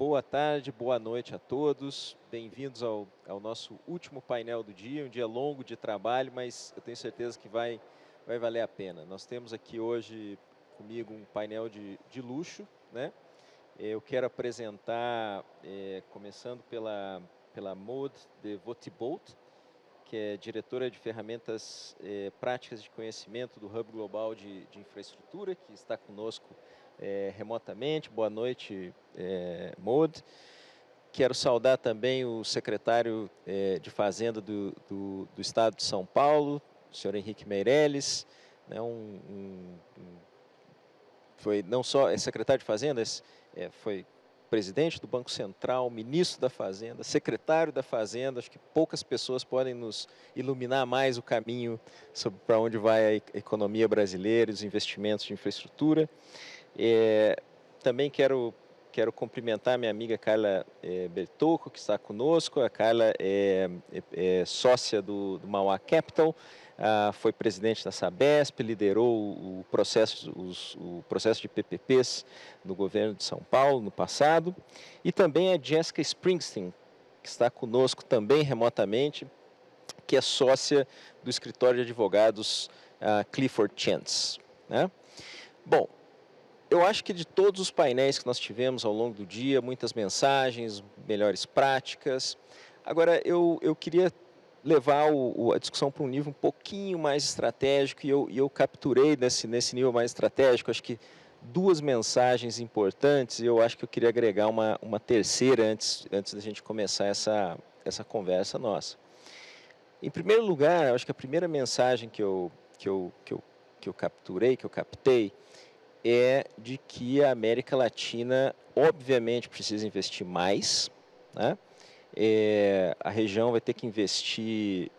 boa tarde, boa noite a todos. Bem-vindos ao nosso último painel do dia, um dia longo de trabalho, mas eu tenho certeza que vai valer a pena. Nós temos aqui hoje comigo um painel de luxo, né? Eu quero apresentar, começando pela Maud de Votibolt, que é diretora de ferramentas práticas de conhecimento do Hub Global de Infraestrutura, que está conosco remotamente. Boa noite, Maud. Quero saudar também o secretário de Fazenda do Estado de São Paulo, o senhor Henrique Meirelles, né, foi não só secretário de Fazenda, foi presidente do Banco Central, ministro da Fazenda, secretário da Fazenda. Acho que poucas pessoas podem nos iluminar mais o caminho sobre para onde vai a economia brasileira, os investimentos de infraestrutura. Também quero cumprimentar minha amiga Carla Bertocco, que está conosco. A Carla é sócia do Mauá Capital, foi presidente da Sabesp, liderou o processo de PPPs no governo de São Paulo no passado. E também a Jessica Springsteen, que está conosco também remotamente, que é sócia do escritório de advogados Clifford Chance, né? Bom, eu acho que de todos os painéis que nós tivemos ao longo do dia, muitas mensagens, melhores práticas. Agora, eu queria levar a discussão para um nível um pouquinho mais estratégico, e eu capturei nesse nível mais estratégico, acho que duas mensagens importantes, e eu acho que eu queria agregar uma terceira antes da gente começar essa conversa nossa. Em primeiro lugar, eu acho que a primeira mensagem que eu captei, é de que a América Latina, obviamente, precisa investir mais, né? A região vai ter que investir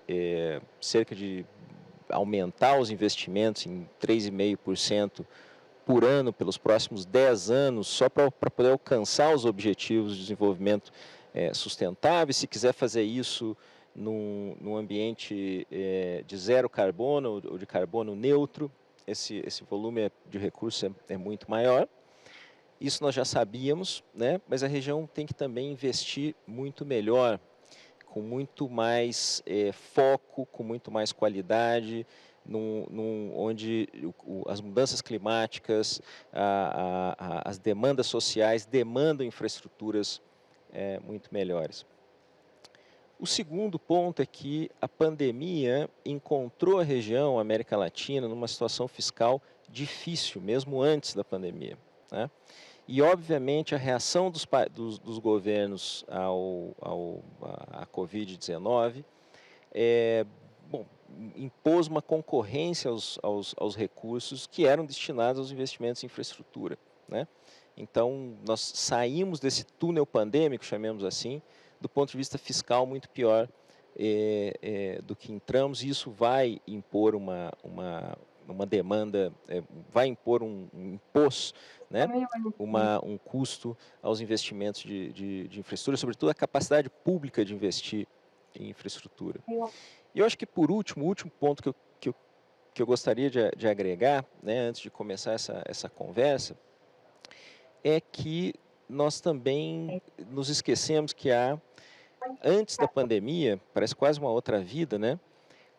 aumentar os investimentos em 3,5% por ano pelos próximos 10 anos, só para poder alcançar os objetivos de desenvolvimento sustentável. Se quiser fazer isso num ambiente de zero carbono ou de carbono neutro, esse volume de recursos é muito maior. Isso nós já sabíamos, né? Mas a região tem que também investir muito melhor, com muito mais foco, com muito mais qualidade, onde as mudanças climáticas, as demandas sociais demandam infraestruturas muito melhores. O segundo ponto é que a pandemia encontrou a região, a América Latina, numa situação fiscal difícil, mesmo antes da pandemia, né? E, obviamente, a reação dos governos à Covid-19 impôs uma concorrência aos recursos que eram destinados aos investimentos em infraestrutura, né? Então, nós saímos desse túnel pandêmico, chamemos assim, do ponto de vista fiscal muito pior do que entramos, e isso vai impor uma demanda, vai impor impôs, né, um custo aos investimentos de infraestrutura, sobretudo a capacidade pública de investir em infraestrutura. E eu acho que, por último, o último ponto que eu gostaria de agregar, né, antes de começar essa conversa, é que nós também nos esquecemos que antes da pandemia, parece quase uma outra vida, né?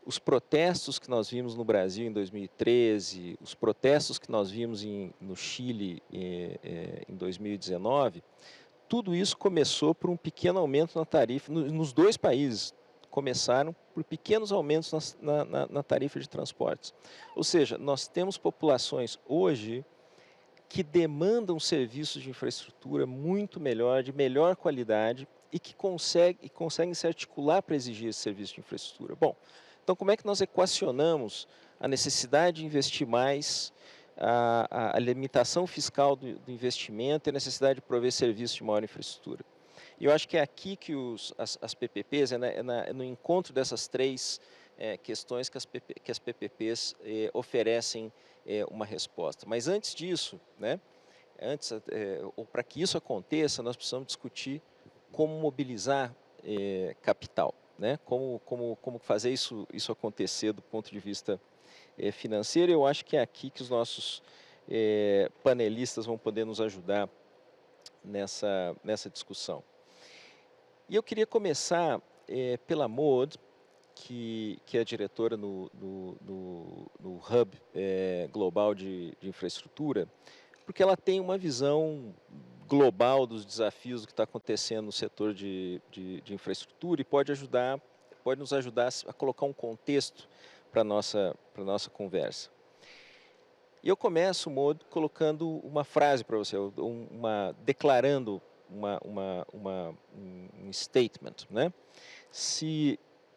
Os protestos que nós vimos no Brasil em 2013, os protestos que nós vimos no Chile em 2019, tudo isso começou por um pequeno aumento na tarifa, nos dois países começaram por pequenos aumentos na tarifa de transportes. Ou seja, nós temos populações hoje que demandam serviços de infraestrutura muito melhor, de melhor qualidade, e que conseguem se articular para exigir esse serviço de infraestrutura. Bom, então como é que nós equacionamos a necessidade de investir mais, a limitação fiscal do investimento e a necessidade de prover serviços de maior infraestrutura? E eu acho que é aqui que as PPPs, é no encontro dessas três questões que as PPPs oferecem uma resposta. Mas antes disso, né, ou para que isso aconteça, nós precisamos discutir como mobilizar capital, né? Como fazer isso acontecer do ponto de vista financeiro. Eu acho que é aqui que os nossos panelistas vão poder nos ajudar nessa discussão. E eu queria começar pela Maud, que é diretora no Hub Global de Infraestrutura, porque ela tem uma visão global dos desafios do que está acontecendo no setor de infraestrutura e pode nos ajudar a colocar um contexto para a nossa conversa. E eu começo, Maud, colocando uma frase para você, declarando um statement, né?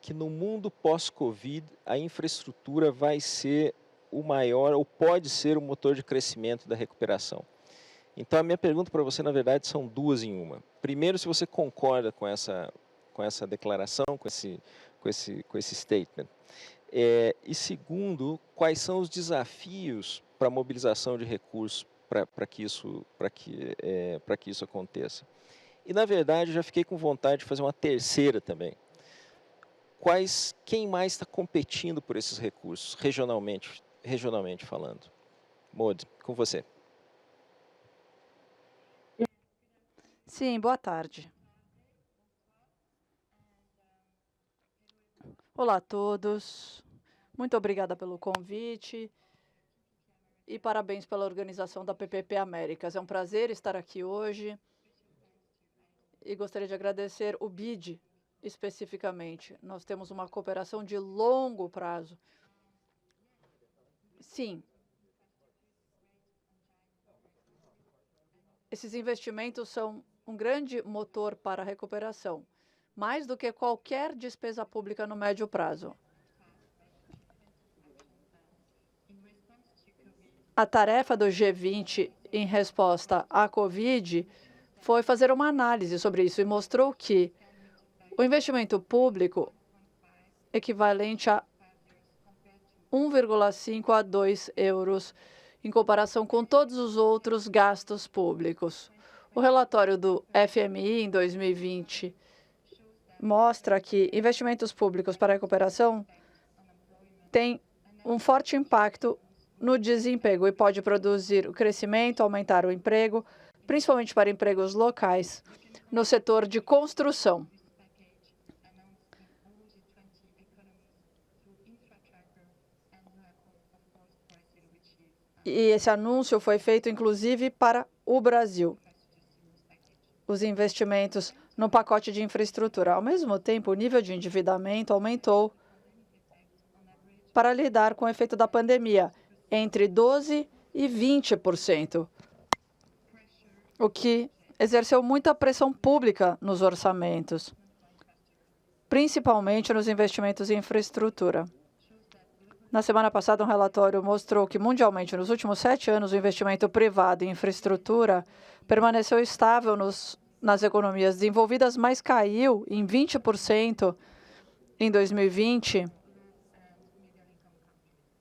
Que no mundo pós-Covid a infraestrutura vai ser o maior, ou pode ser o motor de crescimento da recuperação. Então a minha pergunta para você, na verdade, são duas em uma. Primeiro, se você concorda com essa declaração, com esse statement. E segundo, quais são os desafios para a mobilização de recursos para que isso aconteça. E, na verdade, eu já fiquei com vontade de fazer uma terceira também. Quem mais está competindo por esses recursos, regionalmente falando? Maud, com você. Sim, boa tarde. Olá a todos. Muito obrigada pelo convite e parabéns pela organização da PPP Américas. É um prazer estar aqui hoje e gostaria de agradecer o BID especificamente. Nós temos uma cooperação de longo prazo. Sim. Esses investimentos são um grande motor para a recuperação, mais do que qualquer despesa pública no médio prazo. A tarefa do G20 em resposta à Covid foi fazer uma análise sobre isso e mostrou que o investimento público equivalente a 1,5 a 2 euros em comparação com todos os outros gastos públicos. O relatório do FMI em 2020 mostra que investimentos públicos para a recuperação têm um forte impacto no desemprego e pode produzir o crescimento, aumentar o emprego, principalmente para empregos locais, no setor de construção. E esse anúncio foi feito, inclusive, para o Brasil. Os investimentos no pacote de infraestrutura. Ao mesmo tempo, o nível de endividamento aumentou para lidar com o efeito da pandemia, entre 12% e 20%, o que exerceu muita pressão pública nos orçamentos, principalmente nos investimentos em infraestrutura. Na semana passada, um relatório mostrou que, mundialmente, nos últimos 7 anos, o investimento privado em infraestrutura permaneceu estável nas economias desenvolvidas, mas caiu em 20% em 2020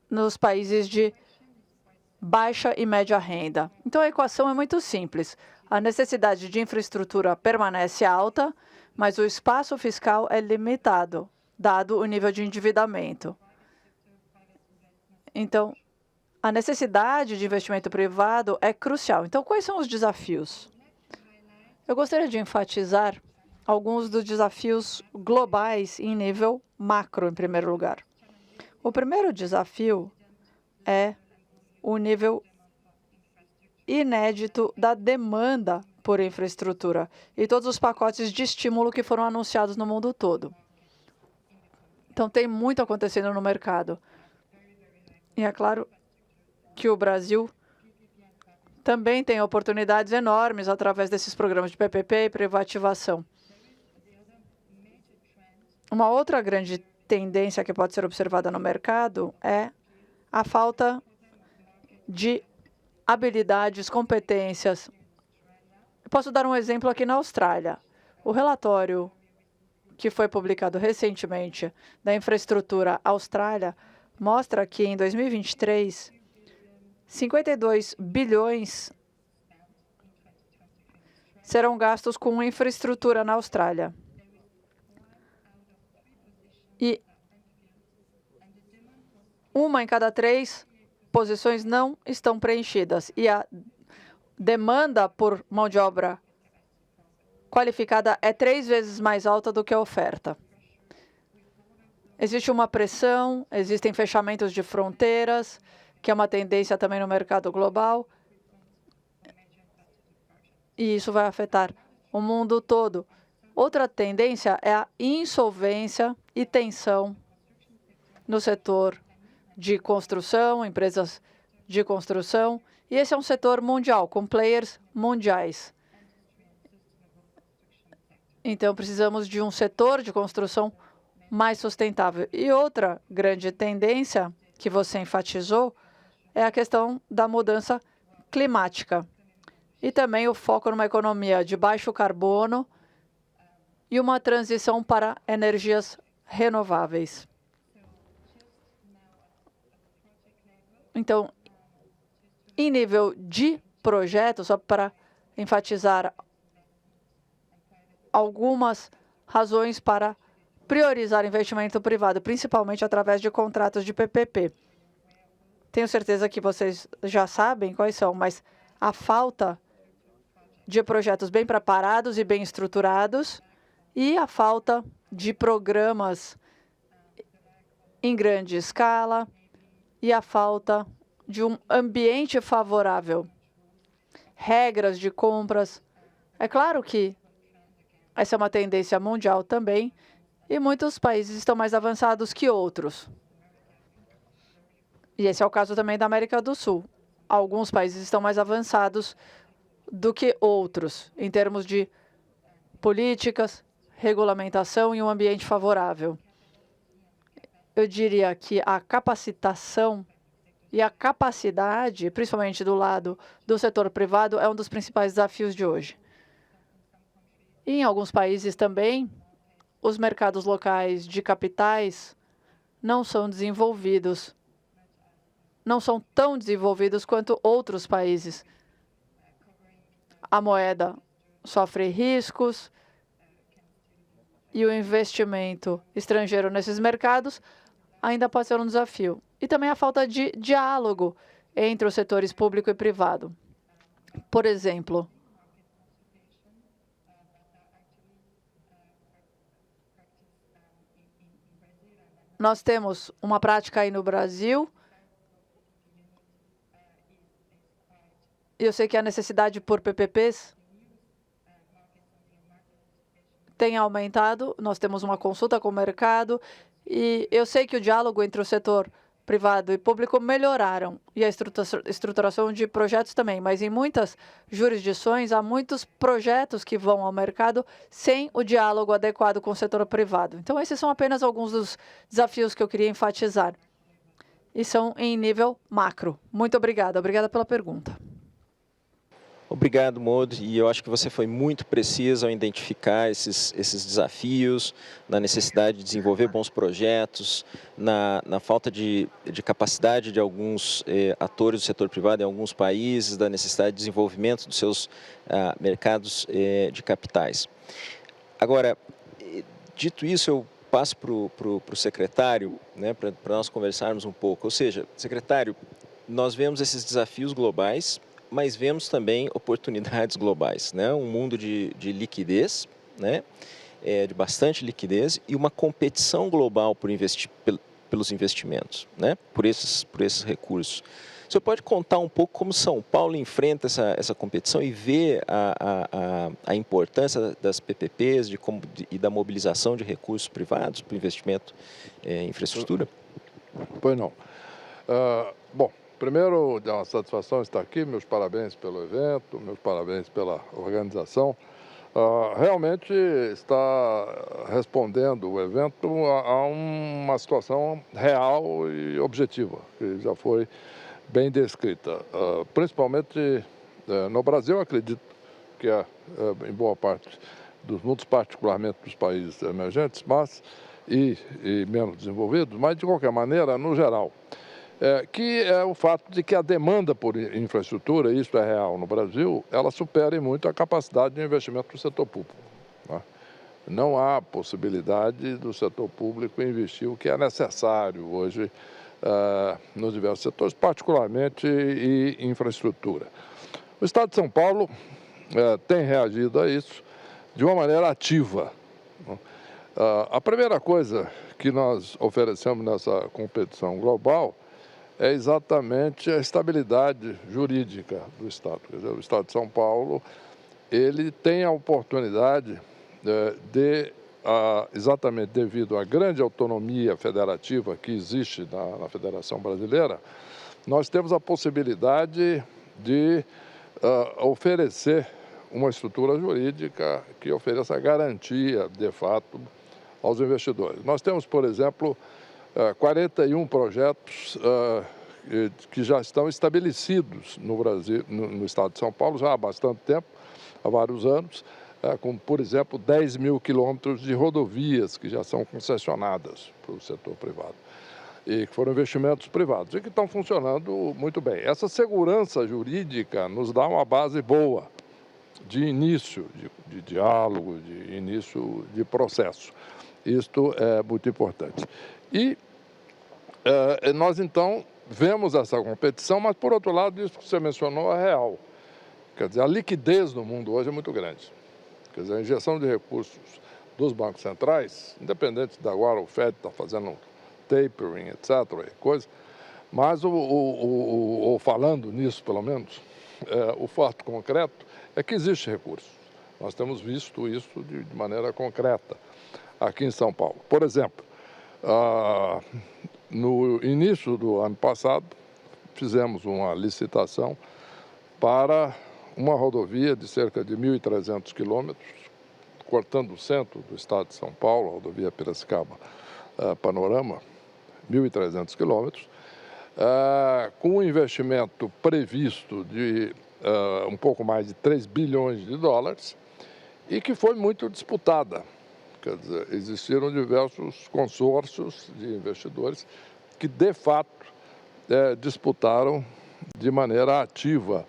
nos países de baixa e média renda. Então, a equação é muito simples. A necessidade de infraestrutura permanece alta, mas o espaço fiscal é limitado, dado o nível de endividamento. Então, a necessidade de investimento privado é crucial. Então, quais são os desafios? Eu gostaria de enfatizar alguns dos desafios globais em nível macro, em primeiro lugar. O primeiro desafio é o nível inédito da demanda por infraestrutura e todos os pacotes de estímulo que foram anunciados no mundo todo. Então, tem muito acontecendo no mercado. E é claro que o Brasil também tem oportunidades enormes através desses programas de PPP e privatização. Uma outra grande tendência que pode ser observada no mercado é a falta de habilidades, competências. Eu posso dar um exemplo aqui na Austrália. O relatório que foi publicado recentemente da infraestrutura Austrália mostra que em 2023, 52 bilhões serão gastos com infraestrutura na Austrália. E 1 em cada 3 posições não estão preenchidas. E a demanda por mão de obra qualificada é 3 vezes mais alta do que a oferta. Existe uma pressão, existem fechamentos de fronteiras, que é uma tendência também no mercado global, e isso vai afetar o mundo todo. Outra tendência é a insolvência e tensão no setor de construção, empresas de construção, e esse é um setor mundial, com players mundiais. Então, precisamos de um setor de construção mais sustentável. E outra grande tendência que você enfatizou é a questão da mudança climática e também o foco numa economia de baixo carbono e uma transição para energias renováveis. Então, em nível de projeto, só para enfatizar algumas razões para priorizar investimento privado, principalmente através de contratos de PPP. Tenho certeza que vocês já sabem quais são, mas a falta de projetos bem preparados e bem estruturados e a falta de programas em grande escala e a falta de um ambiente favorável, regras de compras. É claro que essa é uma tendência mundial também, e muitos países estão mais avançados que outros. E esse é o caso também da América do Sul. Alguns países estão mais avançados do que outros, em termos de políticas, regulamentação e um ambiente favorável. Eu diria que a capacitação e a capacidade, principalmente do lado do setor privado, é um dos principais desafios de hoje. E em alguns países também, os mercados locais de capitais não são desenvolvidos, não são tão desenvolvidos quanto outros países. A moeda sofre riscos e o investimento estrangeiro nesses mercados ainda pode ser um desafio. E também a falta de diálogo entre os setores público e privado. Por exemplo, nós temos uma prática aí no Brasil, e eu sei que a necessidade por PPPs tem aumentado. Nós temos uma consulta com o mercado, e eu sei que o diálogo entre o setor privado e público melhoraram, e a estruturação de projetos também, mas em muitas jurisdições há muitos projetos que vão ao mercado sem o diálogo adequado com o setor privado. Então, esses são apenas alguns dos desafios que eu queria enfatizar, e são em nível macro. Muito obrigada. Obrigada pela pergunta. Obrigado, Maud, e eu acho que você foi muito preciso ao identificar esses desafios, na necessidade de desenvolver bons projetos, na falta de capacidade de alguns atores do setor privado em alguns países, da necessidade de desenvolvimento dos seus mercados de capitais. Agora, dito isso, eu passo para o secretário, né, para nós conversarmos um pouco. Ou seja, secretário, nós vemos esses desafios globais, mas vemos também oportunidades globais, né? Um mundo de liquidez, né? De bastante liquidez e uma competição global pelos investimentos, né? Por esses recursos. O senhor pode contar um pouco como São Paulo enfrenta essa competição e vê a importância das PPPs e da mobilização de recursos privados para o investimento em infraestrutura? Pois não. Bom, primeiro, é uma satisfação estar aqui, meus parabéns pelo evento, meus parabéns pela organização. Realmente está respondendo o evento a uma situação real e objetiva, que já foi bem descrita. Principalmente no Brasil, acredito que em boa parte dos mundos, particularmente dos países emergentes, e menos desenvolvidos, mas de qualquer maneira, no geral. Que é o fato de que a demanda por infraestrutura, isso é real no Brasil, ela supera muito a capacidade de investimento do setor público. Né? Não há possibilidade do setor público investir o que é necessário hoje nos diversos setores, particularmente em infraestrutura. O Estado de São Paulo tem reagido a isso de uma maneira ativa. A primeira coisa que nós oferecemos nessa competição global é exatamente a estabilidade jurídica do Estado. Quer dizer, o Estado de São Paulo, ele tem a oportunidade exatamente devido à grande autonomia federativa que existe na Federação Brasileira, nós temos a possibilidade de oferecer uma estrutura jurídica que ofereça garantia, de fato, aos investidores. Nós temos, por exemplo, 41 projetos que já estão estabelecidos no Brasil, no Estado de São Paulo, já há bastante tempo, há vários anos, como, por exemplo, 10 mil quilômetros de rodovias que já são concessionadas para o setor privado e que foram investimentos privados e que estão funcionando muito bem. Essa segurança jurídica nos dá uma base boa de início de diálogo, de início de processo. Isto é muito importante. E nós, então, vemos essa competição, mas, por outro lado, isso que você mencionou é real. Quer dizer, a liquidez no mundo hoje é muito grande. Quer dizer, a injeção de recursos dos bancos centrais, independente de agora o FED está fazendo tapering, etc., coisa, mas falando nisso, pelo menos, o fato concreto é que existe recurso. Nós temos visto isso de maneira concreta aqui em São Paulo. Por exemplo, no início do ano passado, fizemos uma licitação para uma rodovia de cerca de 1.300 quilômetros, cortando o centro do estado de São Paulo, a rodovia Piracicaba-Panorama, 1.300 quilômetros, com um investimento previsto de um pouco mais de 3 bilhões de dólares e que foi muito disputada. Quer dizer, existiram diversos consórcios de investidores que, de fato, disputaram de maneira ativa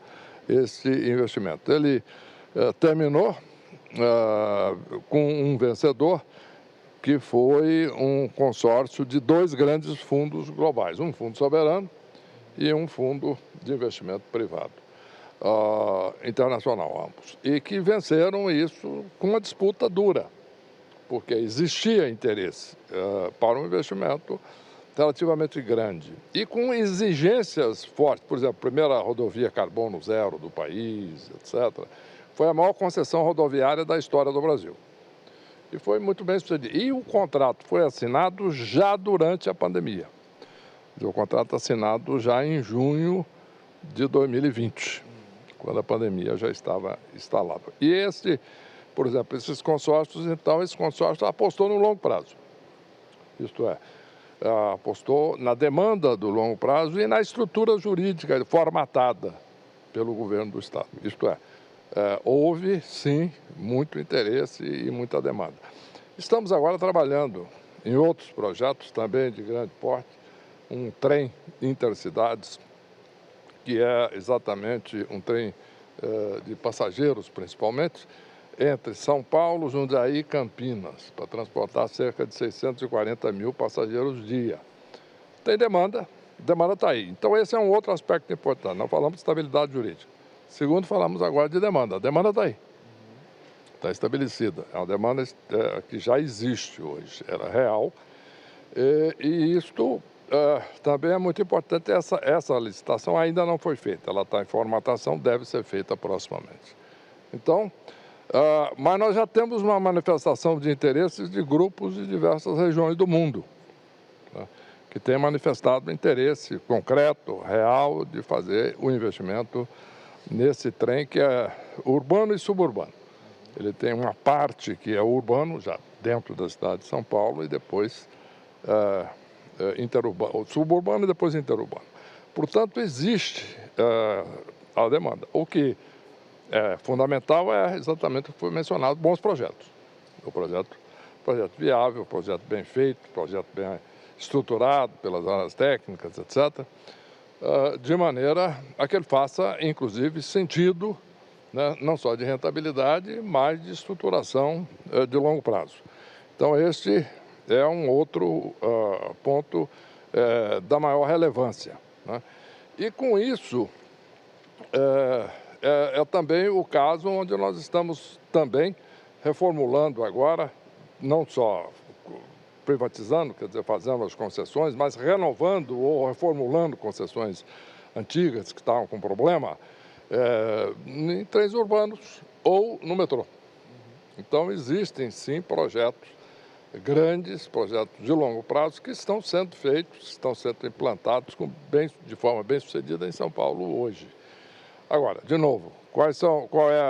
esse investimento. Ele terminou com um vencedor que foi um consórcio de 2 grandes fundos globais, um fundo soberano e um fundo de investimento privado, internacional ambos, e que venceram isso com uma disputa dura, porque existia interesse para um investimento relativamente grande e com exigências fortes. Por exemplo, a primeira rodovia carbono zero do país, etc., foi a maior concessão rodoviária da história do Brasil. E foi muito bem sucedido. E o contrato foi assinado já durante a pandemia. O contrato assinado já em junho de 2020, quando a pandemia já estava instalada. E por exemplo, esses consórcios, então, esse consórcio apostou no longo prazo. Isto é, apostou na demanda do longo prazo e na estrutura jurídica formatada pelo governo do Estado. Isto é, houve, sim, muito interesse e muita demanda. Estamos agora trabalhando em outros projetos também de grande porte, um trem intercidades, que é exatamente um trem de passageiros, principalmente, entre São Paulo, Jundiaí e Campinas, para transportar cerca de 640 mil passageiros dia. Tem demanda está aí. Então, esse é um outro aspecto importante. Nós falamos de estabilidade jurídica. Segundo, falamos agora de demanda. A demanda está aí. Está estabelecida. É uma demanda que já existe hoje, era real. E isto também é muito importante. Essa licitação ainda não foi feita. Ela está em formatação, deve ser feita proximamente. Então, mas nós já temos uma manifestação de interesses de grupos de diversas regiões do mundo, né, que têm manifestado interesse concreto, real, de fazer o investimento nesse trem que é urbano e suburbano. Ele tem uma parte que é urbano, já dentro da cidade de São Paulo, e depois interurbano, suburbano e depois interurbano. Portanto, existe a demanda. O que fundamental é exatamente o que foi mencionado, bons projetos. O projeto viável, projeto bem feito, projeto bem estruturado pelas áreas técnicas, etc., de maneira a que ele faça, inclusive, sentido, né, não só de rentabilidade, mas de estruturação de longo prazo. Então, este é um outro ponto da maior relevância, né? E, com isso, é também o caso onde nós estamos também reformulando agora, não só privatizando, quer dizer, fazendo as concessões, mas renovando ou reformulando concessões antigas que estavam com problema, em trens urbanos ou no metrô. Então, existem, sim, projetos grandes, projetos de longo prazo, que estão sendo feitos, estão sendo implantados de forma bem sucedida em São Paulo hoje. Agora, de novo, qual é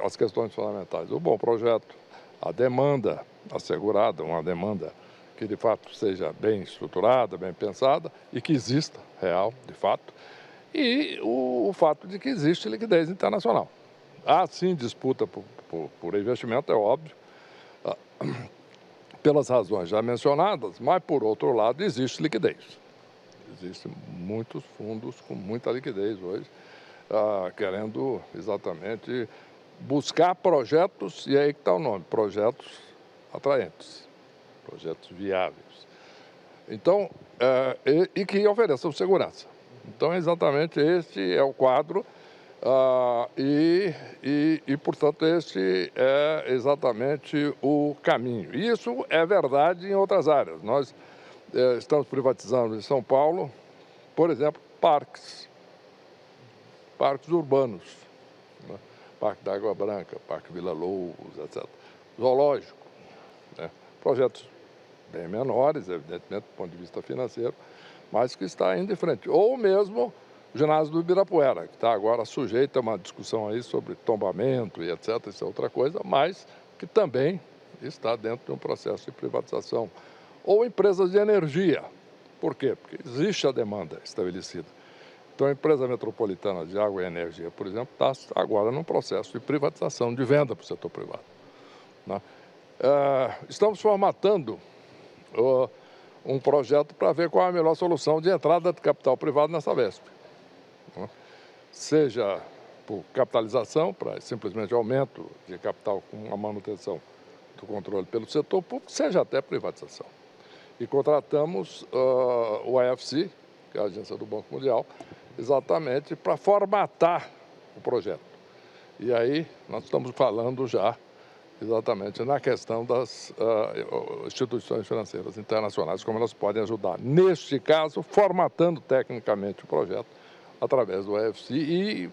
as questões fundamentais? O bom projeto, a demanda assegurada, uma demanda que de fato seja bem estruturada, bem pensada e que exista real, de fato, e o fato de que existe liquidez internacional. Há sim disputa por investimento, é óbvio, pelas razões já mencionadas, mas por outro lado existe liquidez. Existem muitos fundos com muita liquidez hoje, querendo exatamente buscar projetos, e aí que está o nome, projetos atraentes, projetos viáveis. Então, e que ofereçam segurança. Então, exatamente este é o quadro portanto, este é exatamente o caminho. Isso é verdade em outras áreas. Nós estamos privatizando em São Paulo, por exemplo, parques urbanos, né? Parque da Água Branca, Parque Vila Lobos, etc. Zoológico, né? Projetos bem menores, evidentemente, do ponto de vista financeiro, mas que está indo em frente. Ou mesmo o ginásio do Ibirapuera, que está agora sujeito a uma discussão aí sobre tombamento e etc., isso é outra coisa, mas que também está dentro de um processo de privatização. Ou empresas de energia. Por quê? Porque existe a demanda estabelecida. Então, a empresa metropolitana de água e energia, por exemplo, está agora num processo de privatização, de venda para o setor privado, né? Estamos formatando um projeto para ver qual é a melhor solução de entrada de capital privado na Sabesp, né? Seja por capitalização, para simplesmente aumento de capital com a manutenção do controle pelo setor público, seja até privatização. E contratamos o AFC, que é a agência do Banco Mundial, exatamente para formatar o projeto. E aí nós estamos falando já exatamente na questão das instituições financeiras internacionais, como elas podem ajudar. Neste caso, formatando tecnicamente o projeto através do AFC e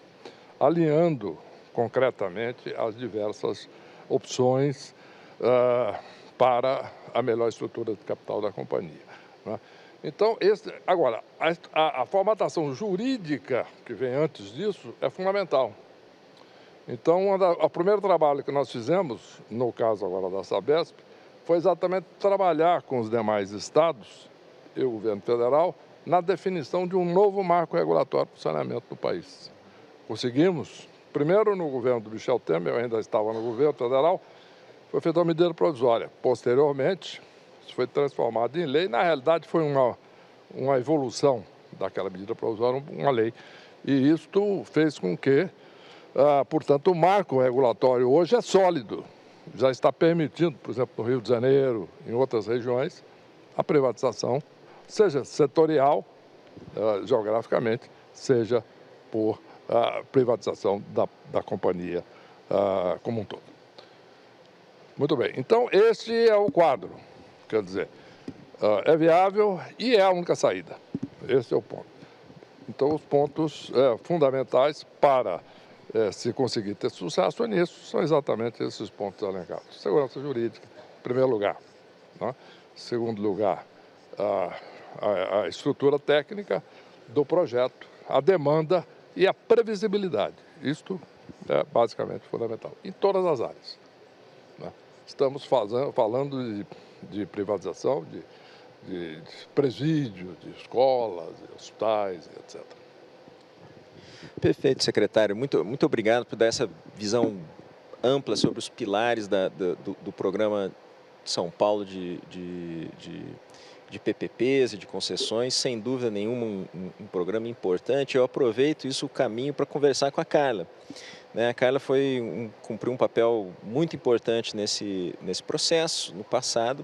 alinhando concretamente as diversas opções para a melhor estrutura de capital da companhia, né? Então, agora, a formatação jurídica que vem antes disso é fundamental. Então, o primeiro trabalho que nós fizemos, no caso agora da Sabesp, foi exatamente trabalhar com os demais estados e o governo federal na definição de um novo marco regulatório para o saneamento do país. Conseguimos, primeiro no governo do Michel Temer, eu ainda estava no governo federal, foi feita uma medida provisória. Posteriormente, isso foi transformado em lei. Na realidade, foi uma evolução daquela medida provisória, uma lei. E isto fez com que, portanto, o marco regulatório hoje é sólido. Já está permitindo, por exemplo, no Rio de Janeiro, em outras regiões, a privatização, seja setorial, geograficamente, seja por privatização da companhia como um todo. Muito bem, então este é o quadro, quer dizer, é viável e é a única saída, esse é o ponto. Então os pontos fundamentais para se conseguir ter sucesso nisso são exatamente esses pontos elencados. Segurança jurídica, em primeiro lugar, né? Segundo lugar, a estrutura técnica do projeto, a demanda e a previsibilidade. Isto é basicamente fundamental, em todas as áreas, né? Estamos falando de privatização, de presídios, de escolas, de hospitais, etc. Perfeito, secretário. Muito obrigado por dar essa visão ampla sobre os pilares do programa São Paulo de PPPs e de concessões. Sem dúvida nenhuma, um programa importante. Eu aproveito isso, o caminho, para conversar com a Carla. A Carla cumpriu um papel muito importante nesse processo, no passado.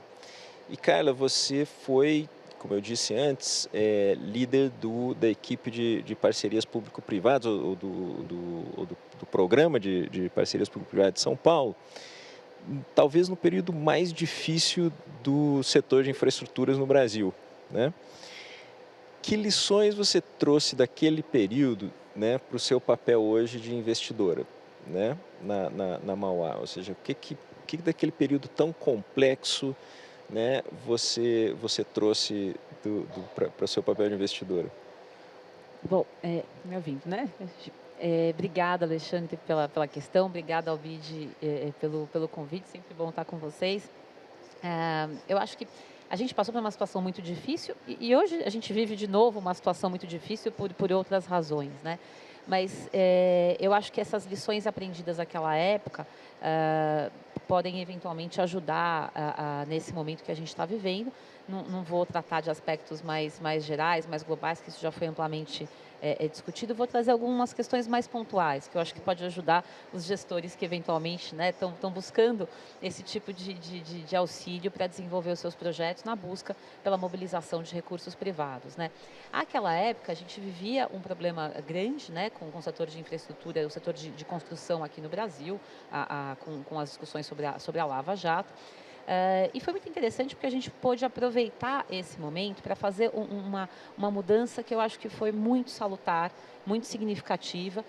E, Carla, você foi, como eu disse antes, líder da equipe de parcerias público-privadas, ou do programa de parcerias público-privadas de São Paulo, talvez no período mais difícil do setor de infraestruturas no Brasil, né? Que lições você trouxe daquele período, né, para o seu papel hoje de investidora, né, na Mauá? Ou seja, o que daquele período tão complexo, né, você trouxe para o seu papel de investidora? Bom, me ouvindo, né? Obrigada, Alexandre, pela questão. Obrigada, Albide, pelo convite. Sempre bom estar com vocês. Eu acho que a gente passou por uma situação muito difícil e hoje a gente vive de novo uma situação muito difícil por outras razões, né? Mas eu acho que essas lições aprendidas naquela época podem eventualmente ajudar nesse momento que a gente está vivendo. Não vou tratar de aspectos mais gerais, mais globais, que isso já foi amplamente discutido. Vou trazer algumas questões mais pontuais, que eu acho que pode ajudar os gestores que eventualmente estão buscando esse tipo de auxílio para desenvolver os seus projetos na busca pela mobilização de recursos privados, né? Àquela época, a gente vivia um problema grande, né, com o setor de infraestrutura, o setor de construção aqui no Brasil, com as discussões sobre a Lava Jato. E foi muito interessante porque a gente pôde aproveitar esse momento para fazer uma mudança que eu acho que foi muito salutar, muito significativa,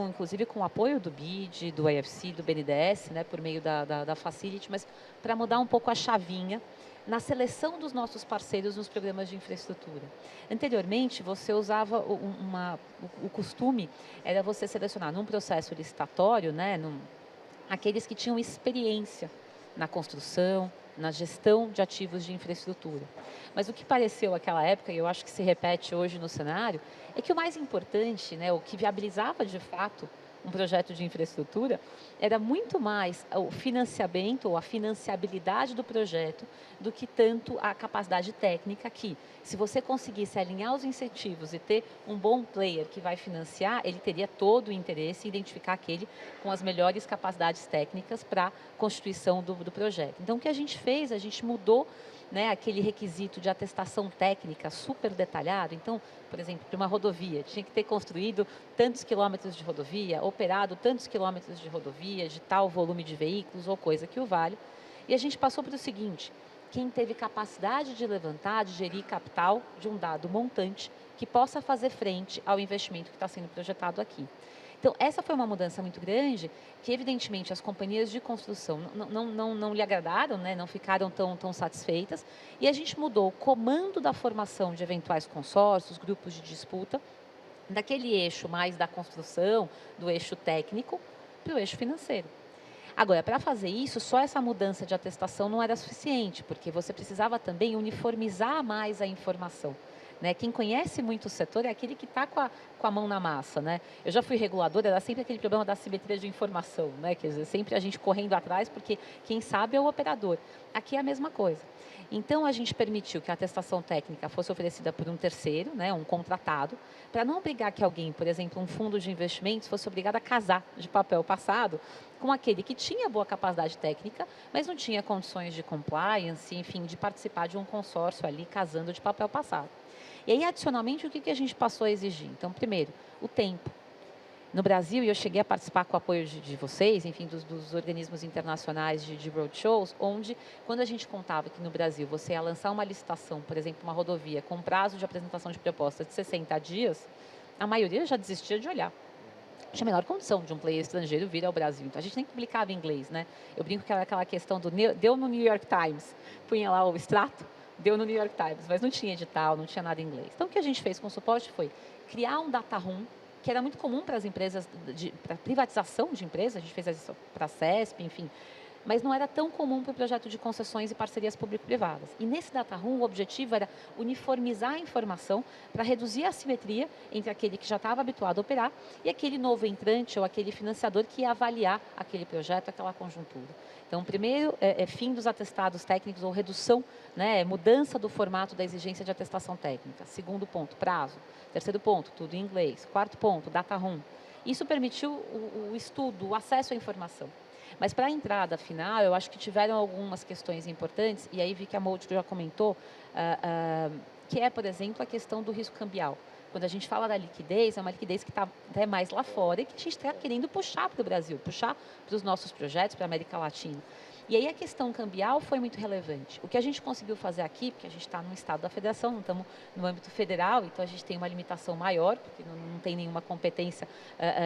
inclusive com o apoio do BID, do IFC, do BNDES, né, por meio da Facility, mas para mudar um pouco a chavinha na seleção dos nossos parceiros nos programas de infraestrutura. Anteriormente, você usava o costume era você selecionar num processo licitatório, né, aqueles que tinham experiência na construção, na gestão de ativos de infraestrutura. Mas o que pareceu naquela época, e eu acho que se repete hoje no cenário, é que o mais importante, né, o que viabilizava de fato um projeto de infraestrutura, era muito mais o financiamento ou a financiabilidade do projeto do que tanto a capacidade técnica que, se você conseguisse alinhar os incentivos e ter um bom player que vai financiar, ele teria todo o interesse em identificar aquele com as melhores capacidades técnicas para a constituição do projeto. Então, o que a gente fez, a gente mudou, né, aquele requisito de atestação técnica super detalhado. Então, por exemplo, para uma rodovia, tinha que ter construído tantos quilômetros de rodovia, operado tantos quilômetros de rodovia, de tal volume de veículos ou coisa que o valha. E a gente passou para o seguinte: quem teve capacidade de levantar, de gerir capital de um dado montante que possa fazer frente ao investimento que está sendo projetado aqui. Então, essa foi uma mudança muito grande que, evidentemente, as companhias de construção não lhe agradaram, né? Não ficaram tão satisfeitas. E a gente mudou o comando da formação de eventuais consórcios, grupos de disputa, daquele eixo mais da construção, do eixo técnico, para o eixo financeiro. Agora, para fazer isso, só essa mudança de atestação não era suficiente, porque você precisava também uniformizar mais a informação. Né? Quem conhece muito o setor é aquele que está com a mão na massa. Né? Eu já fui reguladora, era sempre aquele problema da assimetria de informação, né? Quer dizer, sempre a gente correndo atrás, porque quem sabe é o operador. Aqui é a mesma coisa. Então, a gente permitiu que a atestação técnica fosse oferecida por um terceiro, né, um contratado, para não obrigar que alguém, por exemplo, um fundo de investimentos, fosse obrigado a casar de papel passado com aquele que tinha boa capacidade técnica, mas não tinha condições de compliance, enfim, de participar de um consórcio ali casando de papel passado. E aí, adicionalmente, o que a gente passou a exigir? Então, primeiro, o tempo. No Brasil, e eu cheguei a participar com o apoio de vocês, enfim, dos organismos internacionais de roadshows, onde, quando a gente contava que no Brasil você ia lançar uma licitação, por exemplo, uma rodovia, com prazo de apresentação de proposta de 60 dias, a maioria já desistia de olhar. Tinha a menor condição de um player estrangeiro vir ao Brasil. Então, a gente nem publicava em inglês, né? Eu brinco que era aquela questão do deu no New York Times, punha lá o extrato, deu no New York Times, mas não tinha edital, não tinha nada em inglês. Então, o que a gente fez com o suporte foi criar um data room, que era muito comum para as empresas, para privatização de empresas, a gente fez isso para a CESP, enfim, mas não era tão comum para o projeto de concessões e parcerias público-privadas. E nesse data room, o objetivo era uniformizar a informação para reduzir a assimetria entre aquele que já estava habituado a operar e aquele novo entrante ou aquele financiador que ia avaliar aquele projeto, aquela conjuntura. Então, primeiro, fim dos atestados técnicos ou redução, né, mudança do formato da exigência de atestação técnica. Segundo ponto, prazo. Terceiro ponto, tudo em inglês. Quarto ponto, data room. Isso permitiu o estudo, o acesso à informação. Mas para a entrada final, eu acho que tiveram algumas questões importantes, e aí vi que a Mold já comentou, que é, por exemplo, a questão do risco cambial. Quando a gente fala da liquidez, é uma liquidez que está até mais lá fora e que a gente está querendo puxar para o Brasil, puxar para os nossos projetos, para a América Latina. E aí a questão cambial foi muito relevante. O que a gente conseguiu fazer aqui, porque a gente está no estado da federação, não estamos no âmbito federal, então a gente tem uma limitação maior, porque não tem nenhuma competência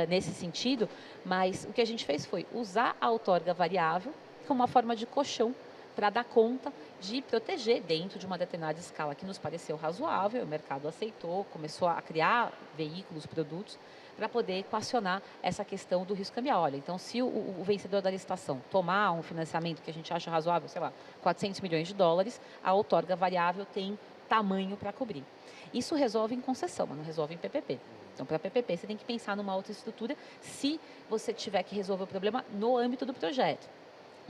nesse sentido, mas o que a gente fez foi usar a outorga variável como uma forma de colchão para dar conta de proteger dentro de uma determinada escala que nos pareceu razoável, o mercado aceitou, começou a criar veículos, produtos, para poder equacionar essa questão do risco cambial. Olha, então, se o vencedor da licitação tomar um financiamento que a gente acha razoável, sei lá, 400 milhões de dólares, a outorga variável tem tamanho para cobrir. Isso resolve em concessão, mas não resolve em PPP. Então, para PPP, você tem que pensar numa outra estrutura se você tiver que resolver o problema no âmbito do projeto.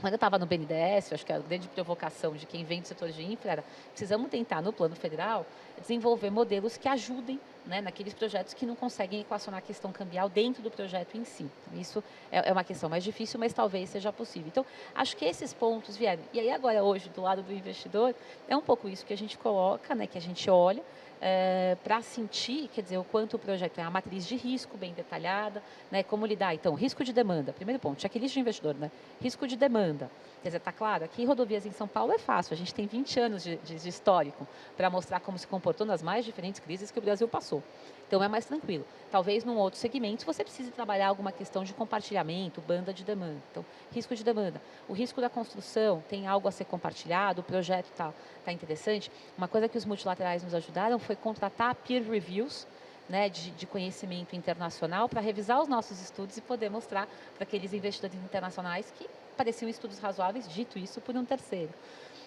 Quando eu estava no BNDES, eu acho que a grande provocação de quem vem do setor de infra era precisamos tentar, no plano federal, desenvolver modelos que ajudem, né, naqueles projetos que não conseguem equacionar a questão cambial dentro do projeto em si. Então, isso é uma questão mais difícil, mas talvez seja possível. Então, acho que esses pontos vieram. E aí, agora, hoje, do lado do investidor, é um pouco isso que a gente coloca, né, que a gente olha, para sentir, quer dizer, o quanto o projeto é a matriz de risco bem detalhada, né, como lidar. Então, risco de demanda, primeiro ponto, checklist de investidor, né, risco de demanda. Quer dizer, está claro, aqui rodovias em São Paulo é fácil, a gente tem 20 anos de histórico para mostrar como se comportou nas mais diferentes crises que o Brasil passou. Então, é mais tranquilo. Talvez num outro segmento você precise trabalhar alguma questão de compartilhamento, banda de demanda. Então, risco de demanda. O risco da construção, tem algo a ser compartilhado, o projeto está interessante. Uma coisa que os multilaterais nos ajudaram foi contratar peer reviews, né, de conhecimento internacional para revisar os nossos estudos e poder mostrar para aqueles investidores internacionais que pareciam estudos razoáveis, dito isso por um terceiro.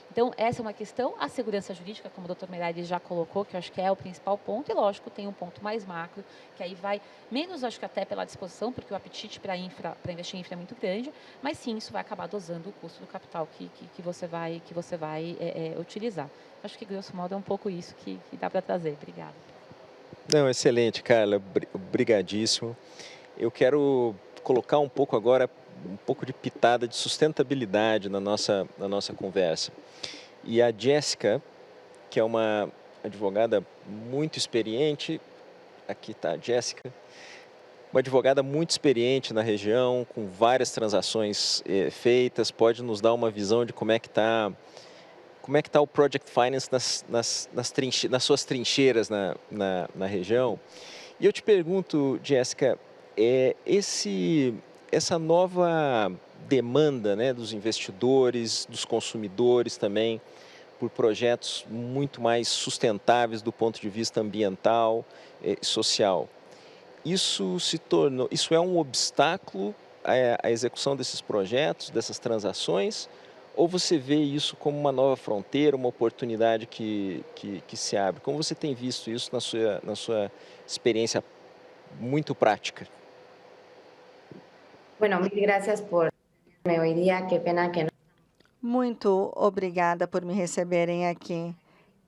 Então, essa é uma questão. A segurança jurídica, como o Dr. Meirelles já colocou, que eu acho que é o principal ponto, e lógico, tem um ponto mais macro, que aí vai menos, acho que até pela disposição, porque o apetite para investir em infra é muito grande, mas sim, isso vai acabar dosando o custo do capital que você vai utilizar. Acho que, grosso modo, é um pouco isso que dá para trazer. Obrigada. Não, excelente, Carla. Obrigadíssimo. Eu quero colocar um pouco agora, um pouco de pitada de sustentabilidade na nossa conversa. E a Jéssica, que é uma advogada muito experiente, aqui está a Jéssica, uma advogada muito experiente na região, com várias transações feitas, pode nos dar uma visão de como é que está o Project Finance nas suas trincheiras na região. E eu te pergunto, Jéssica, essa nova demanda, né, dos investidores, dos consumidores também, por projetos muito mais sustentáveis do ponto de vista ambiental e social. Isso é um obstáculo à execução desses projetos, dessas transações, ou você vê isso como uma nova fronteira, uma oportunidade que se abre? Como você tem visto isso na sua experiência muito prática? Bueno, mil gracias por me hoy día. Qué pena que no. Muito obrigada por me receberem aqui.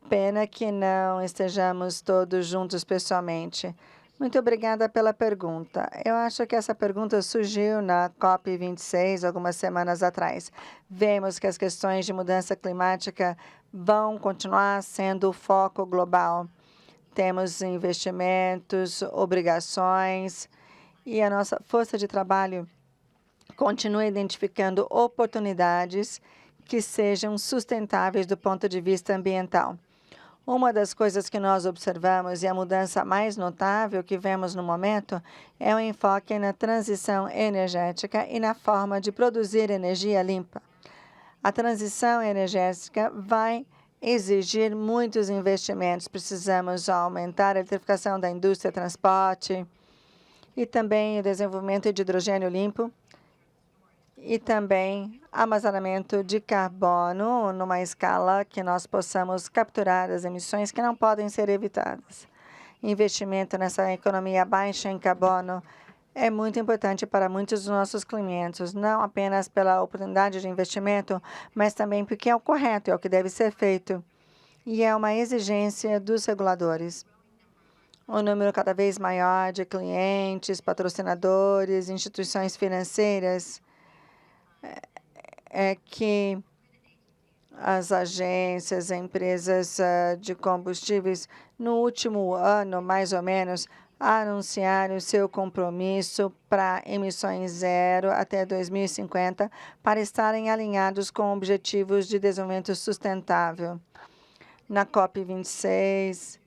Pena que não estejamos todos juntos pessoalmente. Muito obrigada pela pergunta. Eu acho que essa pergunta surgiu na COP26 algumas semanas atrás. Vemos que as questões de mudança climática vão continuar sendo o foco global. Temos investimentos, obrigações e a nossa força de trabalho continua identificando oportunidades que sejam sustentáveis do ponto de vista ambiental. Uma das coisas que nós observamos e a mudança mais notável que vemos no momento é o enfoque na transição energética e na forma de produzir energia limpa. A transição energética vai exigir muitos investimentos. Precisamos aumentar a eletrificação da indústria, transporte e também o desenvolvimento de hidrogênio limpo e também armazenamento de carbono numa escala que nós possamos capturar as emissões que não podem ser evitadas. Investimento nessa economia baixa em carbono é muito importante para muitos dos nossos clientes, não apenas pela oportunidade de investimento, mas também porque é o correto, é o que deve ser feito. E é uma exigência dos reguladores. Um número cada vez maior de clientes, patrocinadores, instituições financeiras é que as agências, empresas de combustíveis, no último ano, mais ou menos, anunciaram seu compromisso para emissões zero até 2050, para estarem alinhados com objetivos de desenvolvimento sustentável. Na COP26,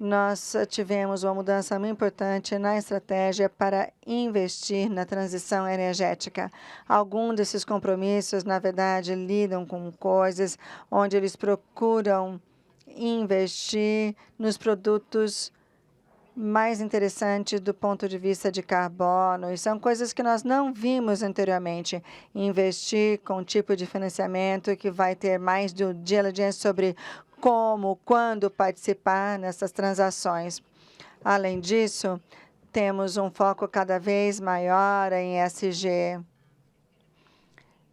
nós tivemos uma mudança muito importante na estratégia para investir na transição energética. Alguns desses compromissos, na verdade, lidam com coisas onde eles procuram investir nos produtos mais interessantes do ponto de vista de carbono, e são coisas que nós não vimos anteriormente. Investir com um tipo de financiamento que vai ter mais due diligence sobre como, quando participar nessas transações. Além disso, temos um foco cada vez maior em ESG.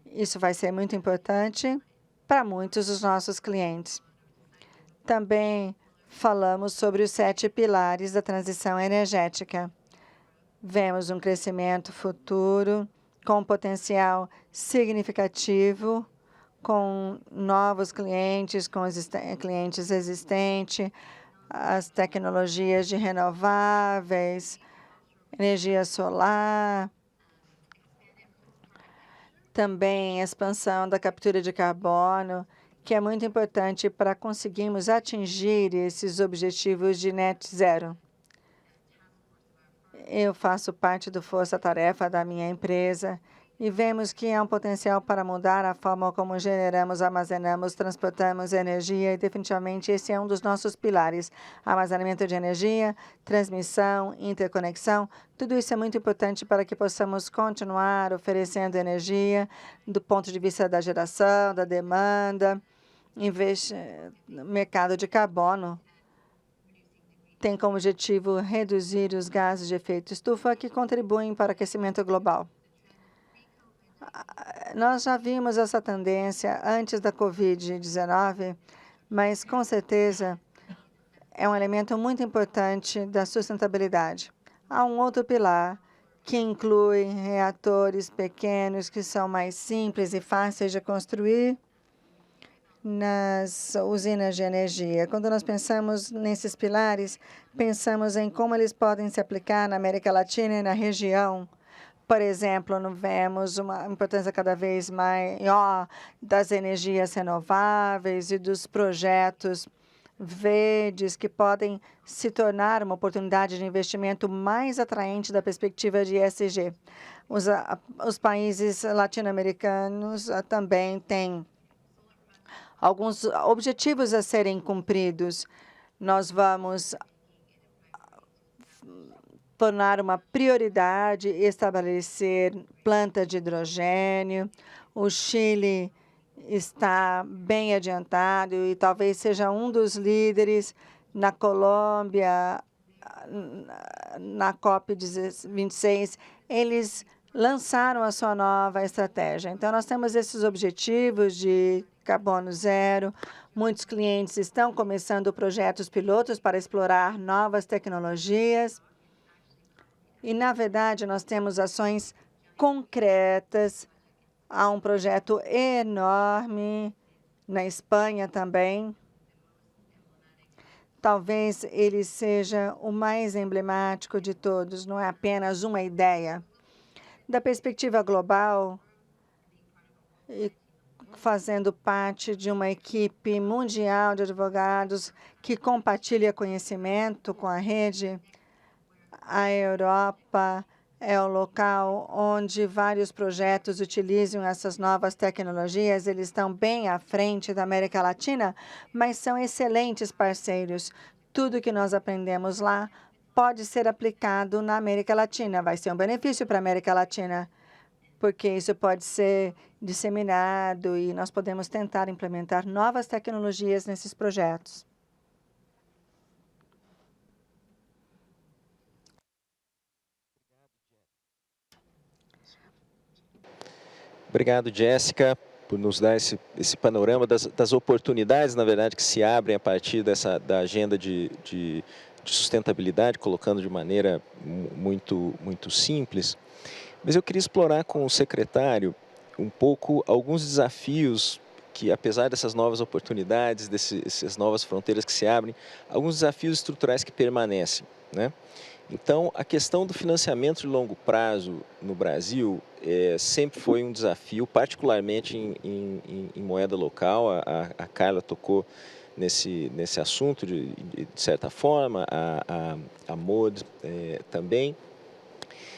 Isso vai ser muito importante para muitos dos nossos clientes. Também falamos sobre os 7 pilares da transição energética. Vemos um crescimento futuro com potencial significativo, com novos clientes, com clientes existentes, as tecnologias de renováveis, energia solar, também a expansão da captura de carbono, que é muito importante para conseguirmos atingir esses objetivos de net zero. Eu faço parte do força-tarefa da minha empresa e vemos que há um potencial para mudar a forma como generamos, armazenamos, transportamos energia, e definitivamente esse é um dos nossos pilares. Armazenamento de energia, transmissão, interconexão, tudo isso é muito importante para que possamos continuar oferecendo energia do ponto de vista da geração, da demanda, no mercado de carbono. Tem como objetivo reduzir os gases de efeito estufa que contribuem para o aquecimento global. Nós já vimos essa tendência antes da Covid-19, mas com certeza é um elemento muito importante da sustentabilidade. Há um outro pilar que inclui reatores pequenos que são mais simples e fáceis de construir nas usinas de energia. Quando nós pensamos nesses pilares, pensamos em como eles podem se aplicar na América Latina e na região. Por exemplo, nós vemos uma importância cada vez maior das energias renováveis e dos projetos verdes que podem se tornar uma oportunidade de investimento mais atraente da perspectiva de ESG. Os países latino-americanos também têm alguns objetivos a serem cumpridos. Nós vamos tornar uma prioridade estabelecer planta de hidrogênio. O Chile está bem adiantado e talvez seja um dos líderes. Na Colômbia, na COP26, eles lançaram a sua nova estratégia. Então, nós temos esses objetivos de carbono zero. Muitos clientes estão começando projetos pilotos para explorar novas tecnologias. E, na verdade, nós temos ações concretas. Há um projeto enorme na Espanha também. Talvez ele seja o mais emblemático de todos, não é apenas uma ideia. Da perspectiva global, e fazendo parte de uma equipe mundial de advogados que compartilha conhecimento com a rede, a Europa é o local onde vários projetos utilizam essas novas tecnologias. Eles estão bem à frente da América Latina, mas são excelentes parceiros. Tudo que nós aprendemos lá pode ser aplicado na América Latina. Vai ser um benefício para a América Latina, porque isso pode ser disseminado e nós podemos tentar implementar novas tecnologias nesses projetos. Obrigado, Jéssica, por nos dar esse panorama das oportunidades, na verdade, que se abrem a partir da agenda de sustentabilidade, colocando de maneira muito simples. Mas eu queria explorar com o secretário um pouco alguns desafios que, apesar dessas novas oportunidades, dessas novas fronteiras que se abrem, alguns desafios estruturais que permanecem, né? Então, a questão do financiamento de longo prazo no Brasil sempre foi um desafio, particularmente em moeda local. A Carla tocou nesse assunto de certa forma, a MOD também.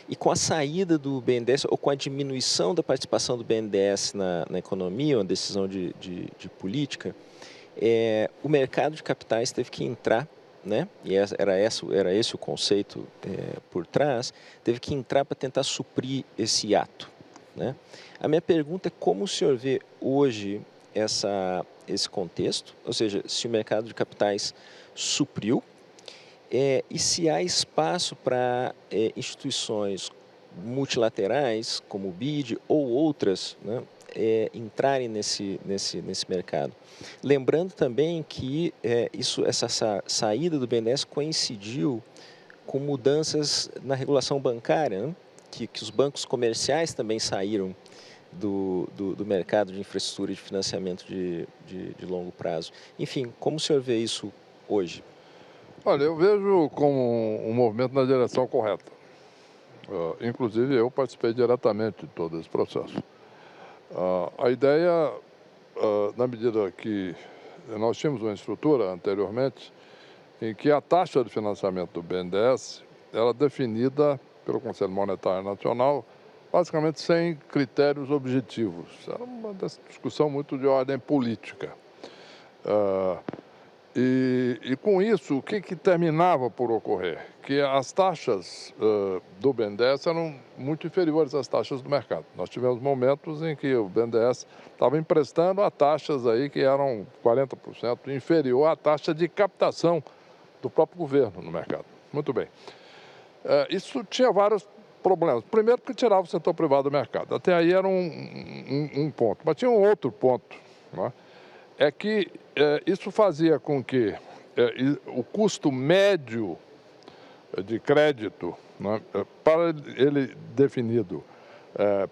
E com a saída do BNDES, ou com a diminuição da participação do BNDES na economia, uma decisão de política, o mercado de capitais teve que entrar, né? E era esse o conceito por trás, teve que entrar para tentar suprir esse hiato, né? A minha pergunta é como o senhor vê hoje esse contexto, ou seja, se o mercado de capitais supriu, e se há espaço para instituições multilaterais, como o BID ou outras, né, entrarem nesse mercado. Lembrando também que essa saída do BNDES coincidiu com mudanças na regulação bancária, né, que os bancos comerciais também saíram do mercado de infraestrutura e de financiamento de longo prazo. Enfim, como o senhor vê isso hoje? Olha, eu vejo como um movimento na direção correta. Inclusive, eu participei diretamente de todo esse processo. A ideia, na medida que nós tínhamos uma estrutura anteriormente, em que a taxa de financiamento do BNDES era definida pelo Conselho Monetário Nacional, basicamente sem critérios objetivos. Era uma discussão muito de ordem política. E com isso, o que terminava por ocorrer? Que as taxas do BNDES eram muito inferiores às taxas do mercado. Nós tivemos momentos em que o BNDES estava emprestando a taxas aí que eram 40% inferior à taxa de captação do próprio governo no mercado. Muito bem. Isso tinha vários problemas. Primeiro, porque tirava o setor privado do mercado. Até aí era um ponto. Mas tinha um outro ponto, né? É que isso fazia com que o custo médio de crédito, né, para ele definido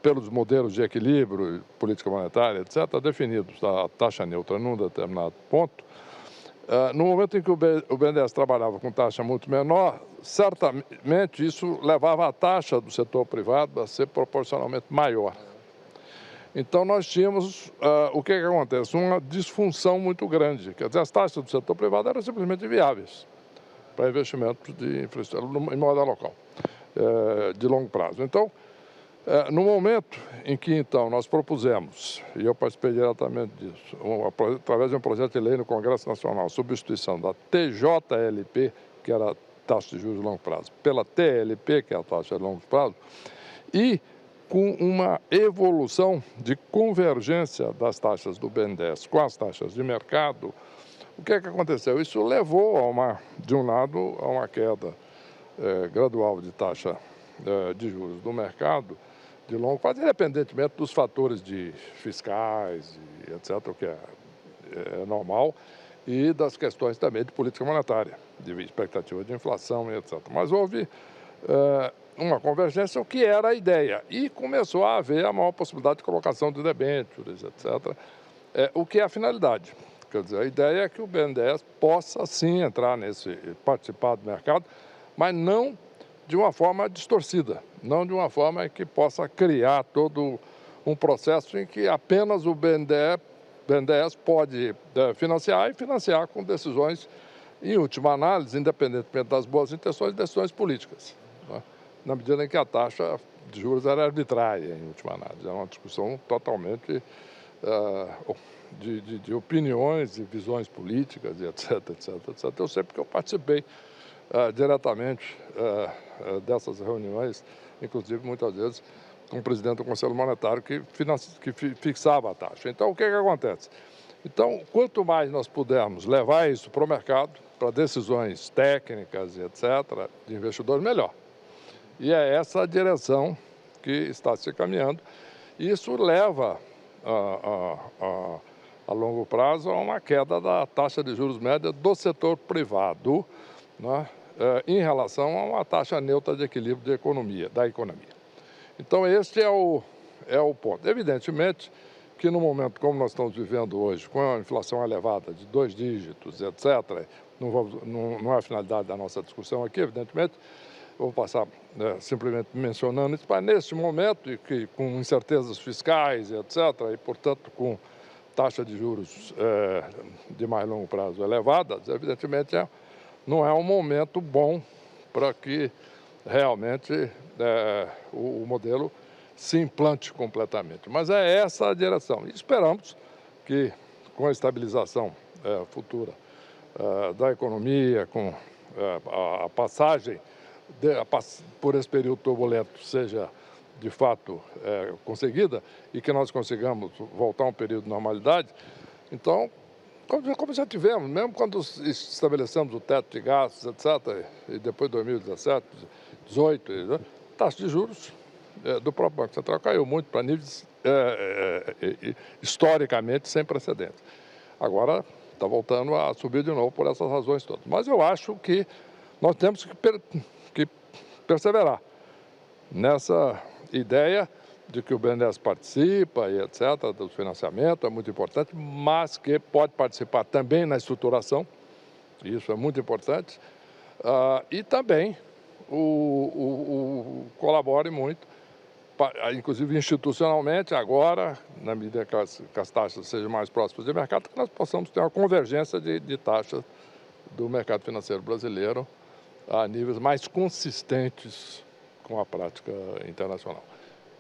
pelos modelos de equilíbrio, política monetária, etc., definidos a taxa neutra num determinado ponto, no momento em que o BNDES trabalhava com taxa muito menor, certamente isso levava a taxa do setor privado a ser proporcionalmente maior. Então, nós tínhamos, o que acontece? Uma disfunção muito grande. Quer dizer, as taxas do setor privado eram simplesmente inviáveis para investimentos de infraestrutura em moeda local, de longo prazo. Então, no momento em que, então, nós propusemos, e eu participei diretamente disso, através de um projeto de lei no Congresso Nacional, substituição da TJLP, que era a taxa de juros de longo prazo, pela TLP, que é a taxa de longo prazo, e com uma evolução de convergência das taxas do BNDES com as taxas de mercado, o que aconteceu? Isso levou, de um lado, a uma queda gradual de taxa de juros do mercado de longo prazo, independentemente dos fatores fiscais, e etc., o que é normal, e das questões também de política monetária, de expectativa de inflação e etc. Mas houve uma convergência, o que era a ideia, e começou a haver a maior possibilidade de colocação de debêntures, etc., o que é a finalidade. Quer dizer, a ideia é que o BNDES possa, sim, participar do mercado, mas não de uma forma distorcida, não de uma forma que possa criar todo um processo em que apenas o BNDES pode financiar e financiar com decisões, em última análise, independentemente das boas intenções, decisões políticas, né? Na medida em que a taxa de juros era arbitrária, em última análise. Era uma discussão totalmente de opiniões e visões políticas, e etc, etc, etc. Eu sei porque eu participei diretamente dessas reuniões, inclusive, muitas vezes, com o presidente do Conselho Monetário que fixava a taxa. Então, o que acontece? Então, quanto mais nós pudermos levar isso para o mercado, para decisões técnicas e etc., de investidores, melhor. E é essa a direção que está se caminhando. Isso leva, a longo prazo, a uma queda da taxa de juros média do setor privado, né, em relação a uma taxa neutra de equilíbrio da economia. Então, este é é o ponto. Evidentemente que no momento como nós estamos vivendo hoje, com a inflação elevada de 2 dígitos, etc., não é a finalidade da nossa discussão aqui, evidentemente, vou passar simplesmente mencionando isso, mas neste momento, e que com incertezas fiscais, etc., e, portanto, com taxa de juros de mais longo prazo elevadas, evidentemente não é um momento bom para que realmente o modelo se implante completamente. Mas é essa a direção. E esperamos que, com a estabilização futura da economia, com a passagem por esse período turbulento seja, de fato, conseguida e que nós consigamos voltar a um período de normalidade, então, como já tivemos, mesmo quando estabelecemos o teto de gastos, etc., e depois de 2017, 2018, taxa de juros do próprio Banco Central caiu muito para níveis historicamente sem precedentes. Agora está voltando a subir de novo por essas razões todas. Mas eu acho que nós temos que perseverar nessa ideia de que o BNDES participa e etc., do financiamento, é muito importante, mas que pode participar também na estruturação, isso é muito importante, e também colabore muito, inclusive institucionalmente, agora, na medida que as taxas sejam mais próximas do mercado, que nós possamos ter uma convergência de taxas do mercado financeiro brasileiro a níveis mais consistentes com a prática internacional.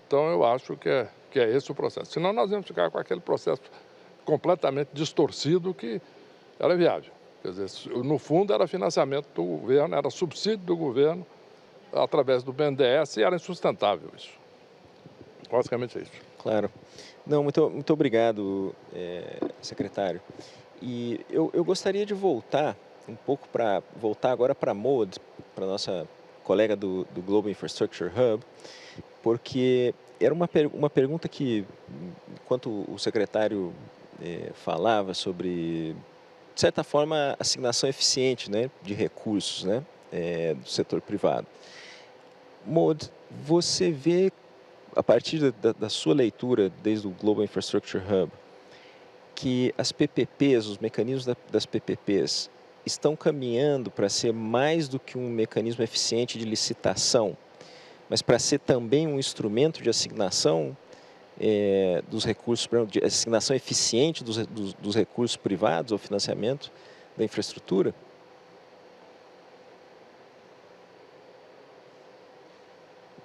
Então, eu acho que é esse o processo. Senão, nós vamos ficar com aquele processo completamente distorcido que era viável. Quer dizer, no fundo, era financiamento do governo, era subsídio do governo através do BNDES e era insustentável isso. Basicamente é isso. Claro. Não, muito obrigado, secretário. E eu gostaria de voltar agora para a Maud, para a nossa colega do Global Infrastructure Hub, porque era uma pergunta que, enquanto o secretário falava sobre, de certa forma, assignação eficiente, né, de recursos, né, do setor privado. Maud, você vê, a partir da sua leitura, desde o Global Infrastructure Hub, que as PPPs, os mecanismos das PPPs, estão caminhando para ser mais do que um mecanismo eficiente de licitação, mas para ser também um instrumento de assignação dos recursos, de assignação eficiente dos recursos privados ao financiamento da infraestrutura?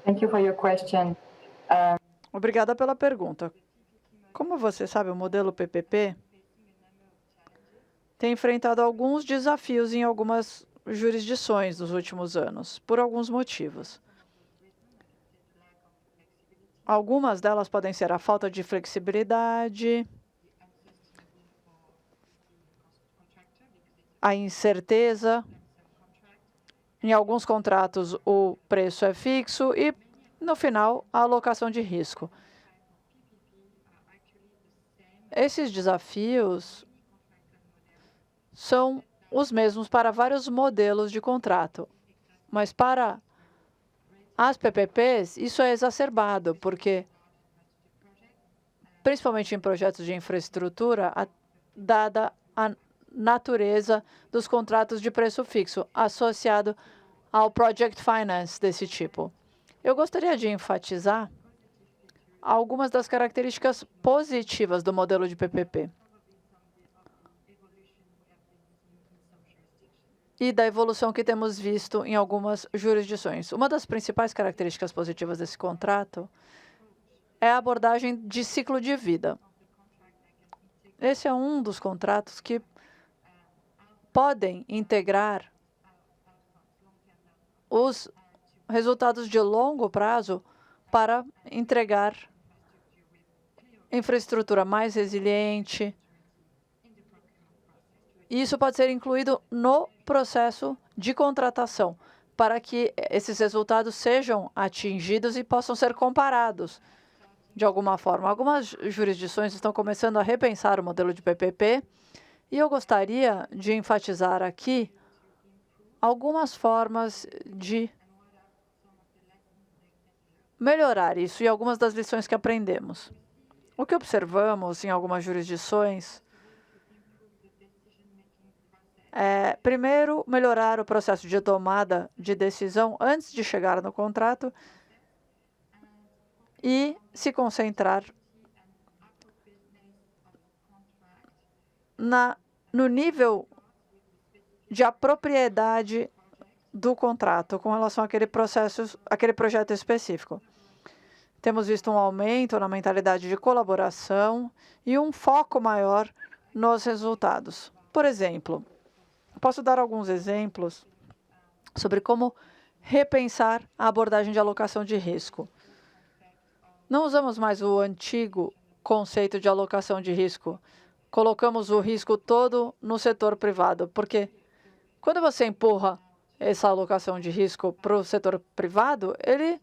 Thank you for your question. Obrigada pela pergunta. Como você sabe, o modelo PPP tem enfrentado alguns desafios em algumas jurisdições nos últimos anos, por alguns motivos. Algumas delas podem ser a falta de flexibilidade, a incerteza. Em alguns contratos, o preço é fixo e, no final, a alocação de risco. Esses desafios são os mesmos para vários modelos de contrato, mas para as PPPs, isso é exacerbado, porque, principalmente em projetos de infraestrutura, dada a natureza dos contratos de preço fixo, associado ao project finance desse tipo. Eu gostaria de enfatizar algumas das características positivas do modelo de PPP e da evolução que temos visto em algumas jurisdições. Uma das principais características positivas desse contrato é a abordagem de ciclo de vida. Esse é um dos contratos que podem integrar os resultados de longo prazo para entregar infraestrutura mais resiliente. Isso pode ser incluído no processo de contratação, para que esses resultados sejam atingidos e possam ser comparados de alguma forma. Algumas jurisdições estão começando a repensar o modelo de PPP, e eu gostaria de enfatizar aqui algumas formas de melhorar isso e algumas das lições que aprendemos. O que observamos em algumas jurisdições é, primeiro, melhorar o processo de tomada de decisão antes de chegar no contrato e se concentrar no nível de apropriedade do contrato com relação àquele projeto específico. Temos visto um aumento na mentalidade de colaboração e um foco maior nos resultados. Por exemplo, posso dar alguns exemplos sobre como repensar a abordagem de alocação de risco. Não usamos mais o antigo conceito de alocação de risco. Colocamos o risco todo no setor privado, porque quando você empurra essa alocação de risco para o setor privado, ele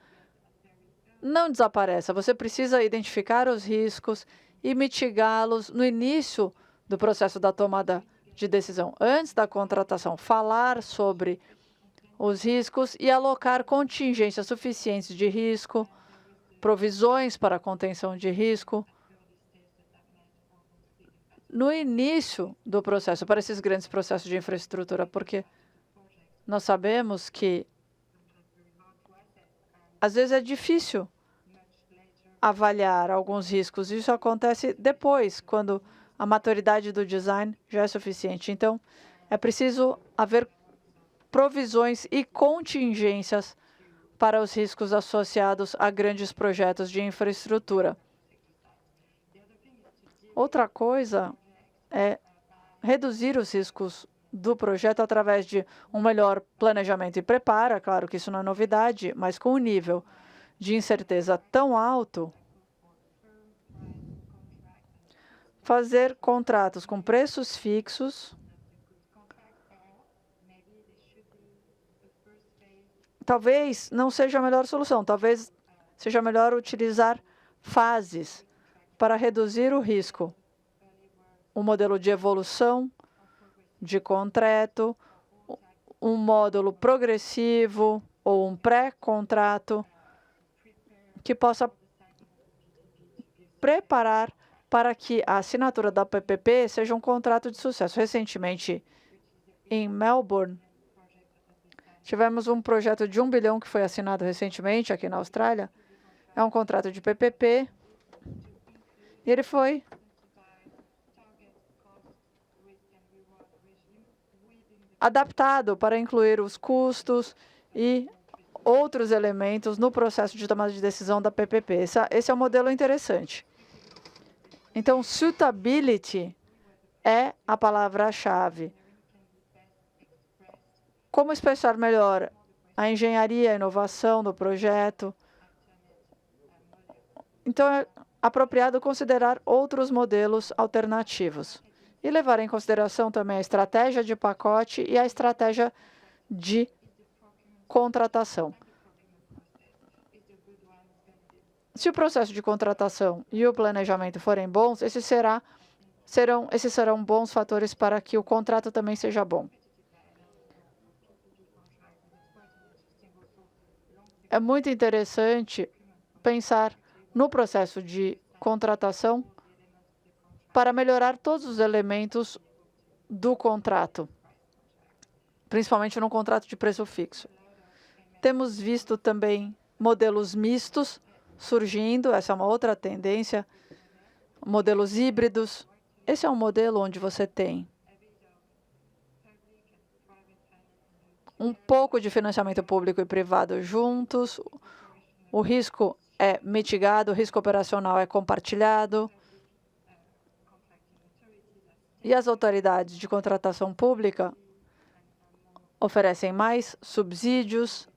não desaparece. Você precisa identificar os riscos e mitigá-los no início do processo da tomada de decisão, antes da contratação. Falar sobre os riscos e alocar contingências suficientes de risco, provisões para contenção de risco no início do processo, para esses grandes processos de infraestrutura, porque nós sabemos que às vezes é difícil avaliar alguns riscos. Isso acontece depois, quando a maturidade do design já é suficiente. Então, é preciso haver provisões e contingências para os riscos associados a grandes projetos de infraestrutura. Outra coisa é reduzir os riscos do projeto através de um melhor planejamento e preparo. Claro que isso não é novidade, mas com um nível de incerteza tão alto, fazer contratos com preços fixos talvez não seja a melhor solução. Talvez seja melhor utilizar fases para reduzir o risco. Um modelo de evolução de contrato, um módulo progressivo ou um pré-contrato que possa preparar para que a assinatura da PPP seja um contrato de sucesso. Recentemente, em Melbourne, tivemos um projeto de 1 bilhão que foi assinado recentemente aqui na Austrália. É um contrato de PPP e ele foi adaptado para incluir os custos e outros elementos no processo de tomada de decisão da PPP. Esse é um modelo interessante. Então, suitability é a palavra-chave. Como expressar melhor a engenharia e a inovação do projeto? Então, é apropriado considerar outros modelos alternativos e levar em consideração também a estratégia de pacote e a estratégia de contratação. Se o processo de contratação e o planejamento forem bons, esses serão bons fatores para que o contrato também seja bom. É muito interessante pensar no processo de contratação para melhorar todos os elementos do contrato, principalmente no contrato de preço fixo. Temos visto também modelos mistos surgindo, essa é uma outra tendência, modelos híbridos. Esse é um modelo onde você tem um pouco de financiamento público e privado juntos, o risco é mitigado, o risco operacional é compartilhado, e as autoridades de contratação pública oferecem mais subsídios,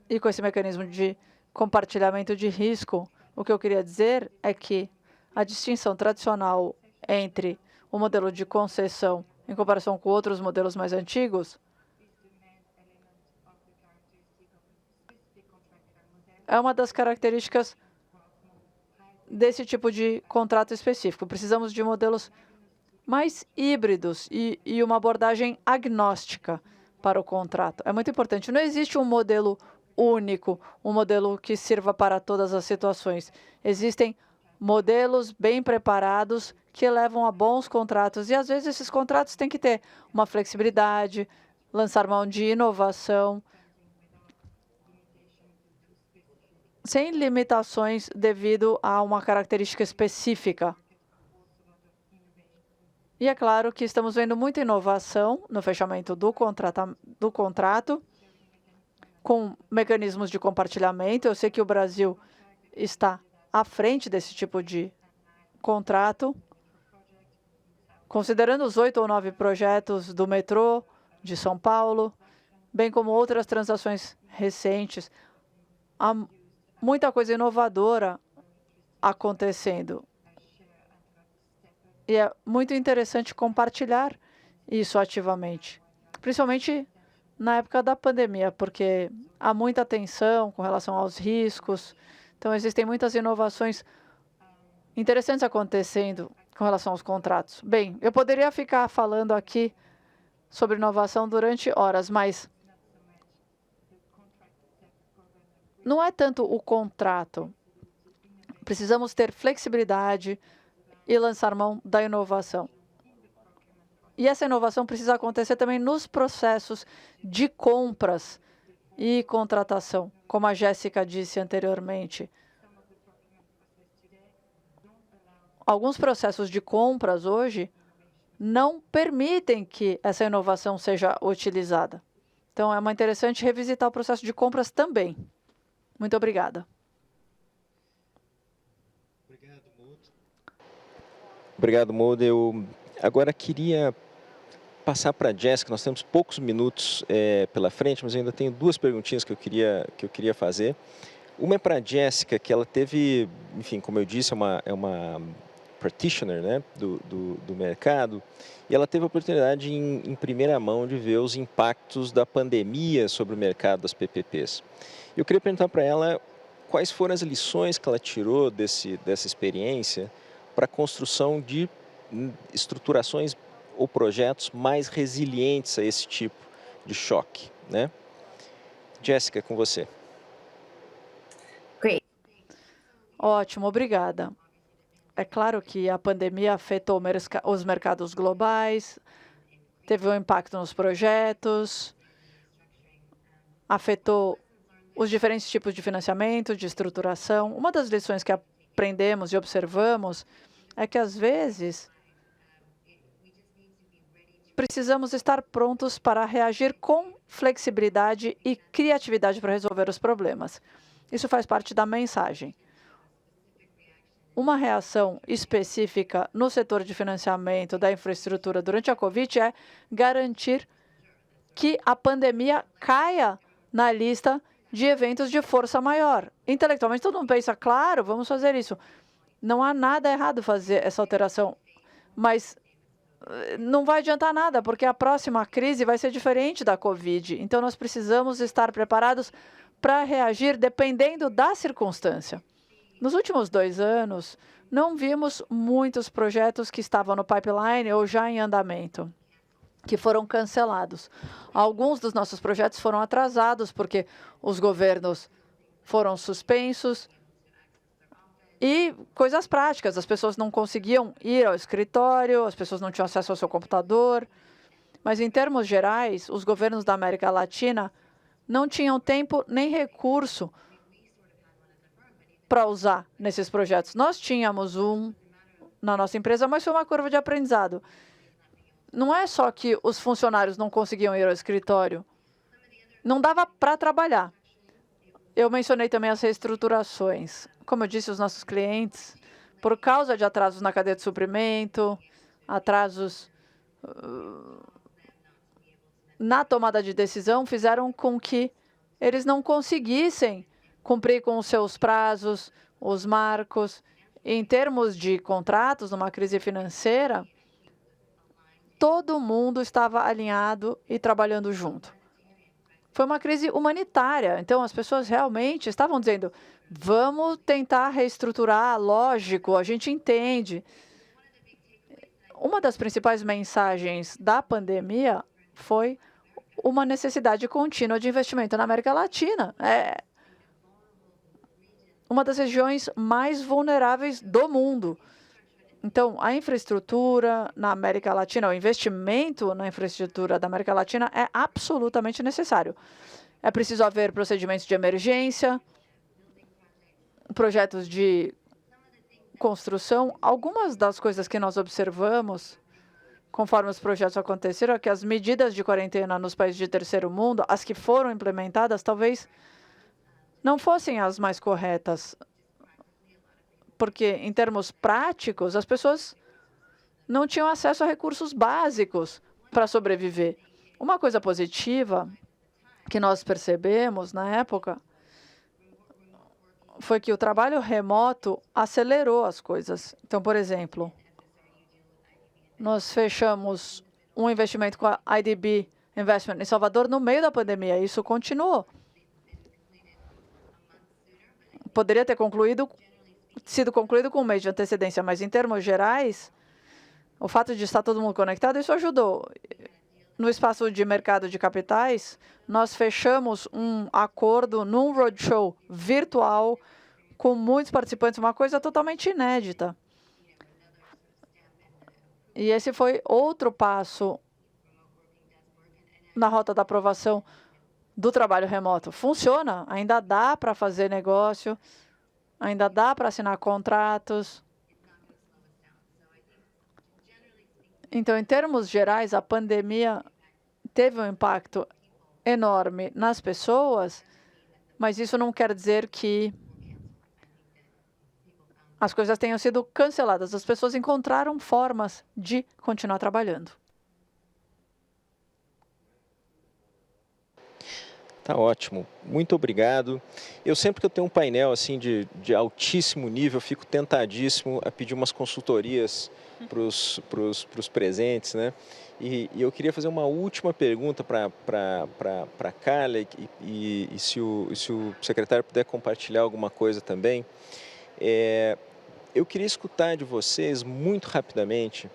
e com esse mecanismo de compartilhamento de risco, o que eu queria dizer é que a distinção tradicional entre o modelo de concessão em comparação com outros modelos mais antigos é uma das características desse tipo de contrato específico. Precisamos de modelos mais híbridos e uma abordagem agnóstica para o contrato. É muito importante. Não existe um modelo único, um modelo que sirva para todas as situações. Existem modelos bem preparados que levam a bons contratos. E, às vezes, esses contratos têm que ter uma flexibilidade, lançar mão de inovação, sem limitações devido a uma característica específica. E é claro que estamos vendo muita inovação no fechamento do contrato, com mecanismos de compartilhamento. Eu sei que o Brasil está à frente desse tipo de contrato, considerando os 8 ou 9 projetos do metrô de São Paulo, bem como outras transações recentes. Há muita coisa inovadora acontecendo. E é muito interessante compartilhar isso ativamente, principalmente na época da pandemia, porque há muita atenção com relação aos riscos. Então, existem muitas inovações interessantes acontecendo com relação aos contratos. Bem, eu poderia ficar falando aqui sobre inovação durante horas, mas não é tanto o contrato. Precisamos ter flexibilidade e lançar mão da inovação. E essa inovação precisa acontecer também nos processos de compras e contratação, como a Jéssica disse anteriormente. Alguns processos de compras hoje não permitem que essa inovação seja utilizada. Então, é interessante revisitar o processo de compras também. Muito obrigada. Obrigado, Moura. Eu agora queria passar para a Jéssica. Nós temos poucos minutos pela frente, mas eu ainda tenho duas perguntinhas que eu queria fazer. Uma é para a Jéssica, que ela teve, enfim, como eu disse, é uma practitioner, né, do mercado, e ela teve a oportunidade em primeira mão de ver os impactos da pandemia sobre o mercado das PPPs. Eu queria perguntar para ela quais foram as lições que ela tirou dessa experiência para a construção de estruturações ou projetos mais resilientes a esse tipo de choque, né? Jéssica, com você. Ótimo, obrigada. É claro que a pandemia afetou os mercados globais, teve um impacto nos projetos, afetou os diferentes tipos de financiamento, de estruturação. Uma das lições que aprendemos e observamos é que, às vezes, precisamos estar prontos para reagir com flexibilidade e criatividade para resolver os problemas. Isso faz parte da mensagem. Uma reação específica no setor de financiamento da infraestrutura durante a Covid é garantir que a pandemia caia na lista de eventos de força maior. Intelectualmente, todo mundo pensa, claro, vamos fazer isso. Não há nada errado fazer essa alteração, mas não vai adiantar nada, porque a próxima crise vai ser diferente da Covid. Então, nós precisamos estar preparados para reagir dependendo da circunstância. Nos últimos 2 anos, não vimos muitos projetos que estavam no pipeline ou já em andamento, que foram cancelados. Alguns dos nossos projetos foram atrasados porque os governos foram suspensos e coisas práticas. As pessoas não conseguiam ir ao escritório, as pessoas não tinham acesso ao seu computador. Mas, em termos gerais, os governos da América Latina não tinham tempo nem recurso para usar nesses projetos. Nós tínhamos um na nossa empresa, mas foi uma curva de aprendizado. Não é só que os funcionários não conseguiam ir ao escritório, não dava para trabalhar. Eu mencionei também as reestruturações. Como eu disse, os nossos clientes, por causa de atrasos na cadeia de suprimento, atrasos na tomada de decisão, fizeram com que eles não conseguissem cumprir com os seus prazos, os marcos. Em termos de contratos, numa crise financeira, todo mundo estava alinhado e trabalhando junto. Foi uma crise humanitária, então as pessoas realmente estavam dizendo, vamos tentar reestruturar, lógico, a gente entende. Uma das principais mensagens da pandemia foi uma necessidade contínua de investimento na América Latina. É uma das regiões mais vulneráveis do mundo. Então, a infraestrutura na América Latina, o investimento na infraestrutura da América Latina é absolutamente necessário. É preciso haver procedimentos de emergência, projetos de construção. Algumas das coisas que nós observamos, conforme os projetos aconteceram, é que as medidas de quarentena nos países de terceiro mundo, as que foram implementadas, talvez não fossem as mais corretas, porque, em termos práticos, as pessoas não tinham acesso a recursos básicos para sobreviver. Uma coisa positiva que nós percebemos na época foi que o trabalho remoto acelerou as coisas. Então, por exemplo, nós fechamos um investimento com a IDB Investment em Salvador no meio da pandemia. Isso continuou. Poderia ter sido concluído com um mês de antecedência, mas em termos gerais, o fato de estar todo mundo conectado, isso ajudou. No espaço de mercado de capitais, nós fechamos um acordo num roadshow virtual com muitos participantes, uma coisa totalmente inédita. E esse foi outro passo na rota da aprovação do trabalho remoto. Funciona, ainda dá para fazer negócio, ainda dá para assinar contratos. Então, em termos gerais, a pandemia teve um impacto enorme nas pessoas, mas isso não quer dizer que as coisas tenham sido canceladas. As pessoas encontraram formas de continuar trabalhando. Tá ótimo, muito obrigado. Eu sempre que eu tenho um painel assim de altíssimo nível, eu fico tentadíssimo a pedir umas consultorias para os presentes, né? E eu queria fazer uma última pergunta para a Carla e se o secretário puder compartilhar alguma coisa também. Eu queria escutar de vocês, muito rapidamente,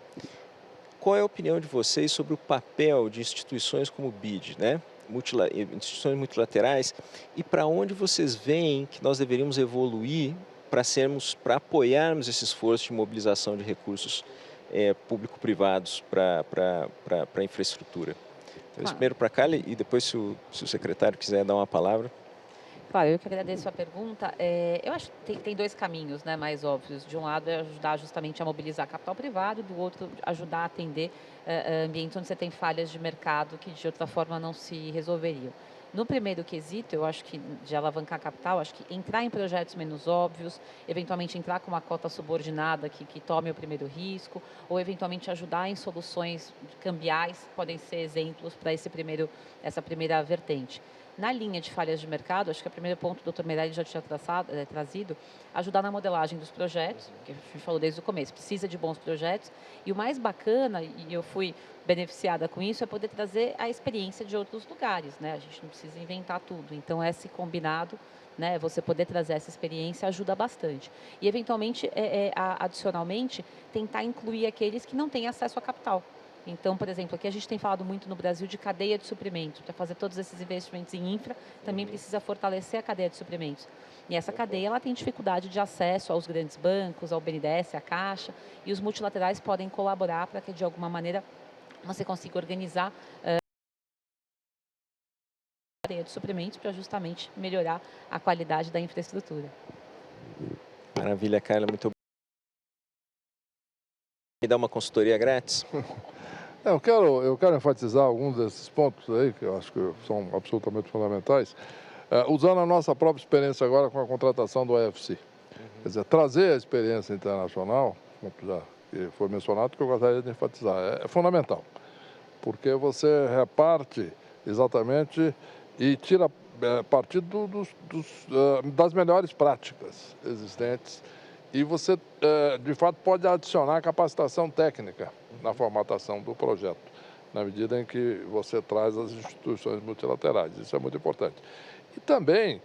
qual é a opinião de vocês sobre o papel de instituições como o BID, né? Instituições multilaterais, e para onde vocês veem que nós deveríamos evoluir para apoiarmos esse esforço de mobilização de recursos público-privados para a infraestrutura. Então, primeiro para a Carla e depois, se o secretário quiser dar uma palavra. Claro, eu que agradeço a pergunta. Eu acho que tem dois caminhos, né, mais óbvios. De um lado é ajudar justamente a mobilizar capital privado, do outro ajudar a atender ambientes onde você tem falhas de mercado que de outra forma não se resolveriam. No primeiro quesito, eu acho que de alavancar capital, acho que entrar em projetos menos óbvios, eventualmente entrar com uma cota subordinada que tome o primeiro risco, ou eventualmente ajudar em soluções cambiais, podem ser exemplos para essa primeira vertente. Na linha de falhas de mercado, acho que o primeiro ponto que o Dr. Meirelles já tinha trazido, ajudar na modelagem dos projetos, que a gente falou desde o começo, precisa de bons projetos, e o mais bacana, e eu fui beneficiada com isso, é poder trazer a experiência de outros lugares, né? A gente não precisa inventar tudo, então esse combinado, né, você poder trazer essa experiência ajuda bastante. E, eventualmente, adicionalmente, tentar incluir aqueles que não têm acesso a capital. Então, por exemplo, aqui a gente tem falado muito no Brasil de cadeia de suprimentos. Para fazer todos esses investimentos em infra, também precisa fortalecer a cadeia de suprimentos. E essa cadeia ela tem dificuldade de acesso aos grandes bancos, ao BNDES, à Caixa, e os multilaterais podem colaborar para que, de alguma maneira, você consiga organizar a cadeia de suprimentos para justamente melhorar a qualidade da infraestrutura. Maravilha, Carla, muito obrigado. Me dá uma consultoria grátis? Eu quero enfatizar alguns desses pontos aí, que eu acho que são absolutamente fundamentais, usando a nossa própria experiência agora com a contratação do EFC. Quer dizer, trazer a experiência internacional, como já foi mencionado, que eu gostaria de enfatizar, é fundamental, porque você reparte exatamente e tira partido das melhores práticas existentes e você, de fato, pode adicionar capacitação técnica na formatação do projeto, na medida em que você traz as instituições multilaterais. Isso é muito importante. E também,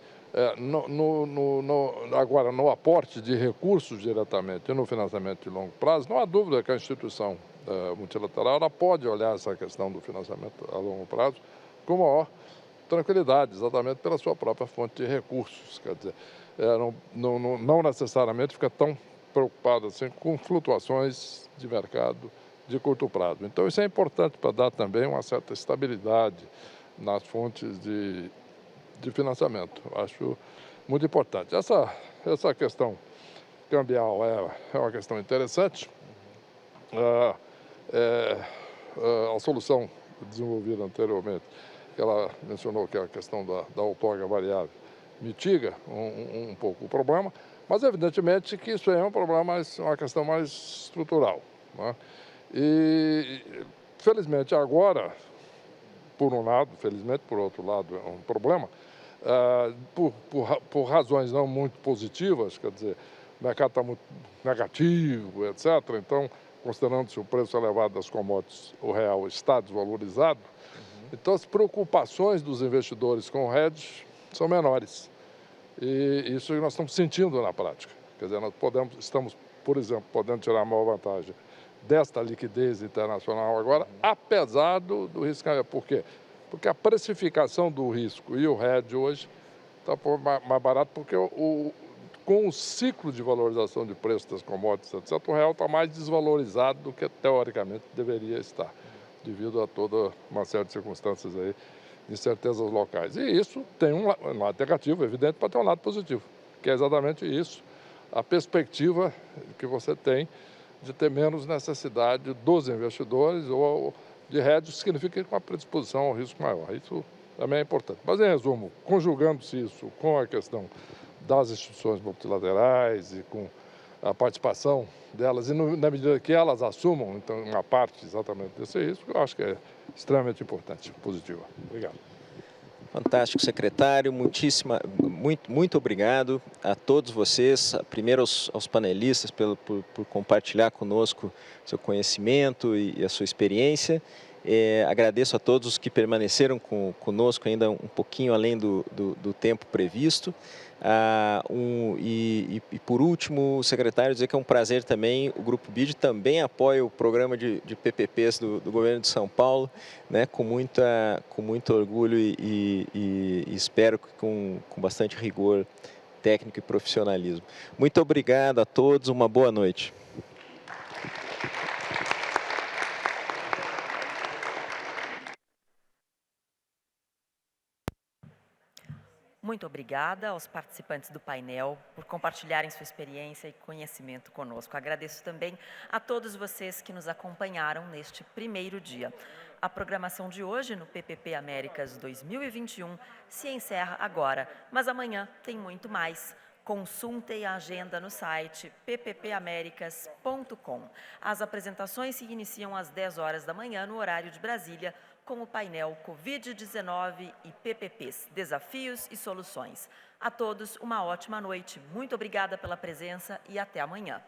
agora, no aporte de recursos diretamente e no financiamento de longo prazo, não há dúvida que a instituição multilateral ela pode olhar essa questão do financiamento a longo prazo com maior tranquilidade, exatamente pela sua própria fonte de recursos. Quer dizer, não necessariamente fica tão preocupado assim com flutuações de mercado de curto prazo. Então, isso é importante para dar também uma certa estabilidade nas fontes de financiamento. Acho muito importante. Essa questão cambial é uma questão interessante. A solução desenvolvida anteriormente, ela mencionou que a questão da outorga variável mitiga um pouco o problema, mas evidentemente que isso é um problema, uma questão mais estrutural, né? E felizmente agora, por um lado, felizmente por outro lado é um problema, por razões não muito positivas, quer dizer, o mercado está muito negativo, etc. Então, considerando-se o preço elevado das commodities, o real está desvalorizado, então as preocupações dos investidores com o hedge são menores. E isso nós estamos sentindo na prática. Quer dizer, estamos, por exemplo, podendo tirar a maior vantagem desta liquidez internacional agora, apesar do risco. Por quê? Porque a precificação do risco e o hedge hoje está mais barato, porque com o ciclo de valorização de preço das commodities, etc., o real está mais desvalorizado do que teoricamente deveria estar, devido a toda uma série de circunstâncias aí, incertezas locais. E isso tem um lado negativo, evidente, para ter um lado positivo, que é exatamente isso, a perspectiva que você tem de ter menos necessidade dos investidores ou de hedge, significa com a predisposição ao risco maior. Isso também é importante. Mas, em resumo, conjugando-se isso com a questão das instituições multilaterais e com a participação delas, e na medida que elas assumam, então, uma parte exatamente desse risco, eu acho que é extremamente importante, positiva. Obrigado. Fantástico, secretário. Muito obrigado a todos vocês, primeiro aos panelistas por compartilhar conosco seu conhecimento e a sua experiência. Agradeço a todos os que permaneceram conosco ainda um pouquinho além do tempo previsto. E por último, secretário, dizer que é um prazer também, o Grupo BID também apoia o programa de PPPs do governo de São Paulo, né, com muito orgulho e espero que com bastante rigor técnico e profissionalismo. Muito obrigado a todos, uma boa noite. Muito obrigada aos participantes do painel por compartilharem sua experiência e conhecimento conosco. Agradeço também a todos vocês que nos acompanharam neste primeiro dia. A programação de hoje no PPP Américas 2021 se encerra agora, mas amanhã tem muito mais. Consultem a agenda no site pppamericas.com. As apresentações se iniciam às 10 horas da manhã no horário de Brasília, com o painel Covid-19 e PPPs, Desafios e Soluções. A todos, uma ótima noite. Muito obrigada pela presença e até amanhã.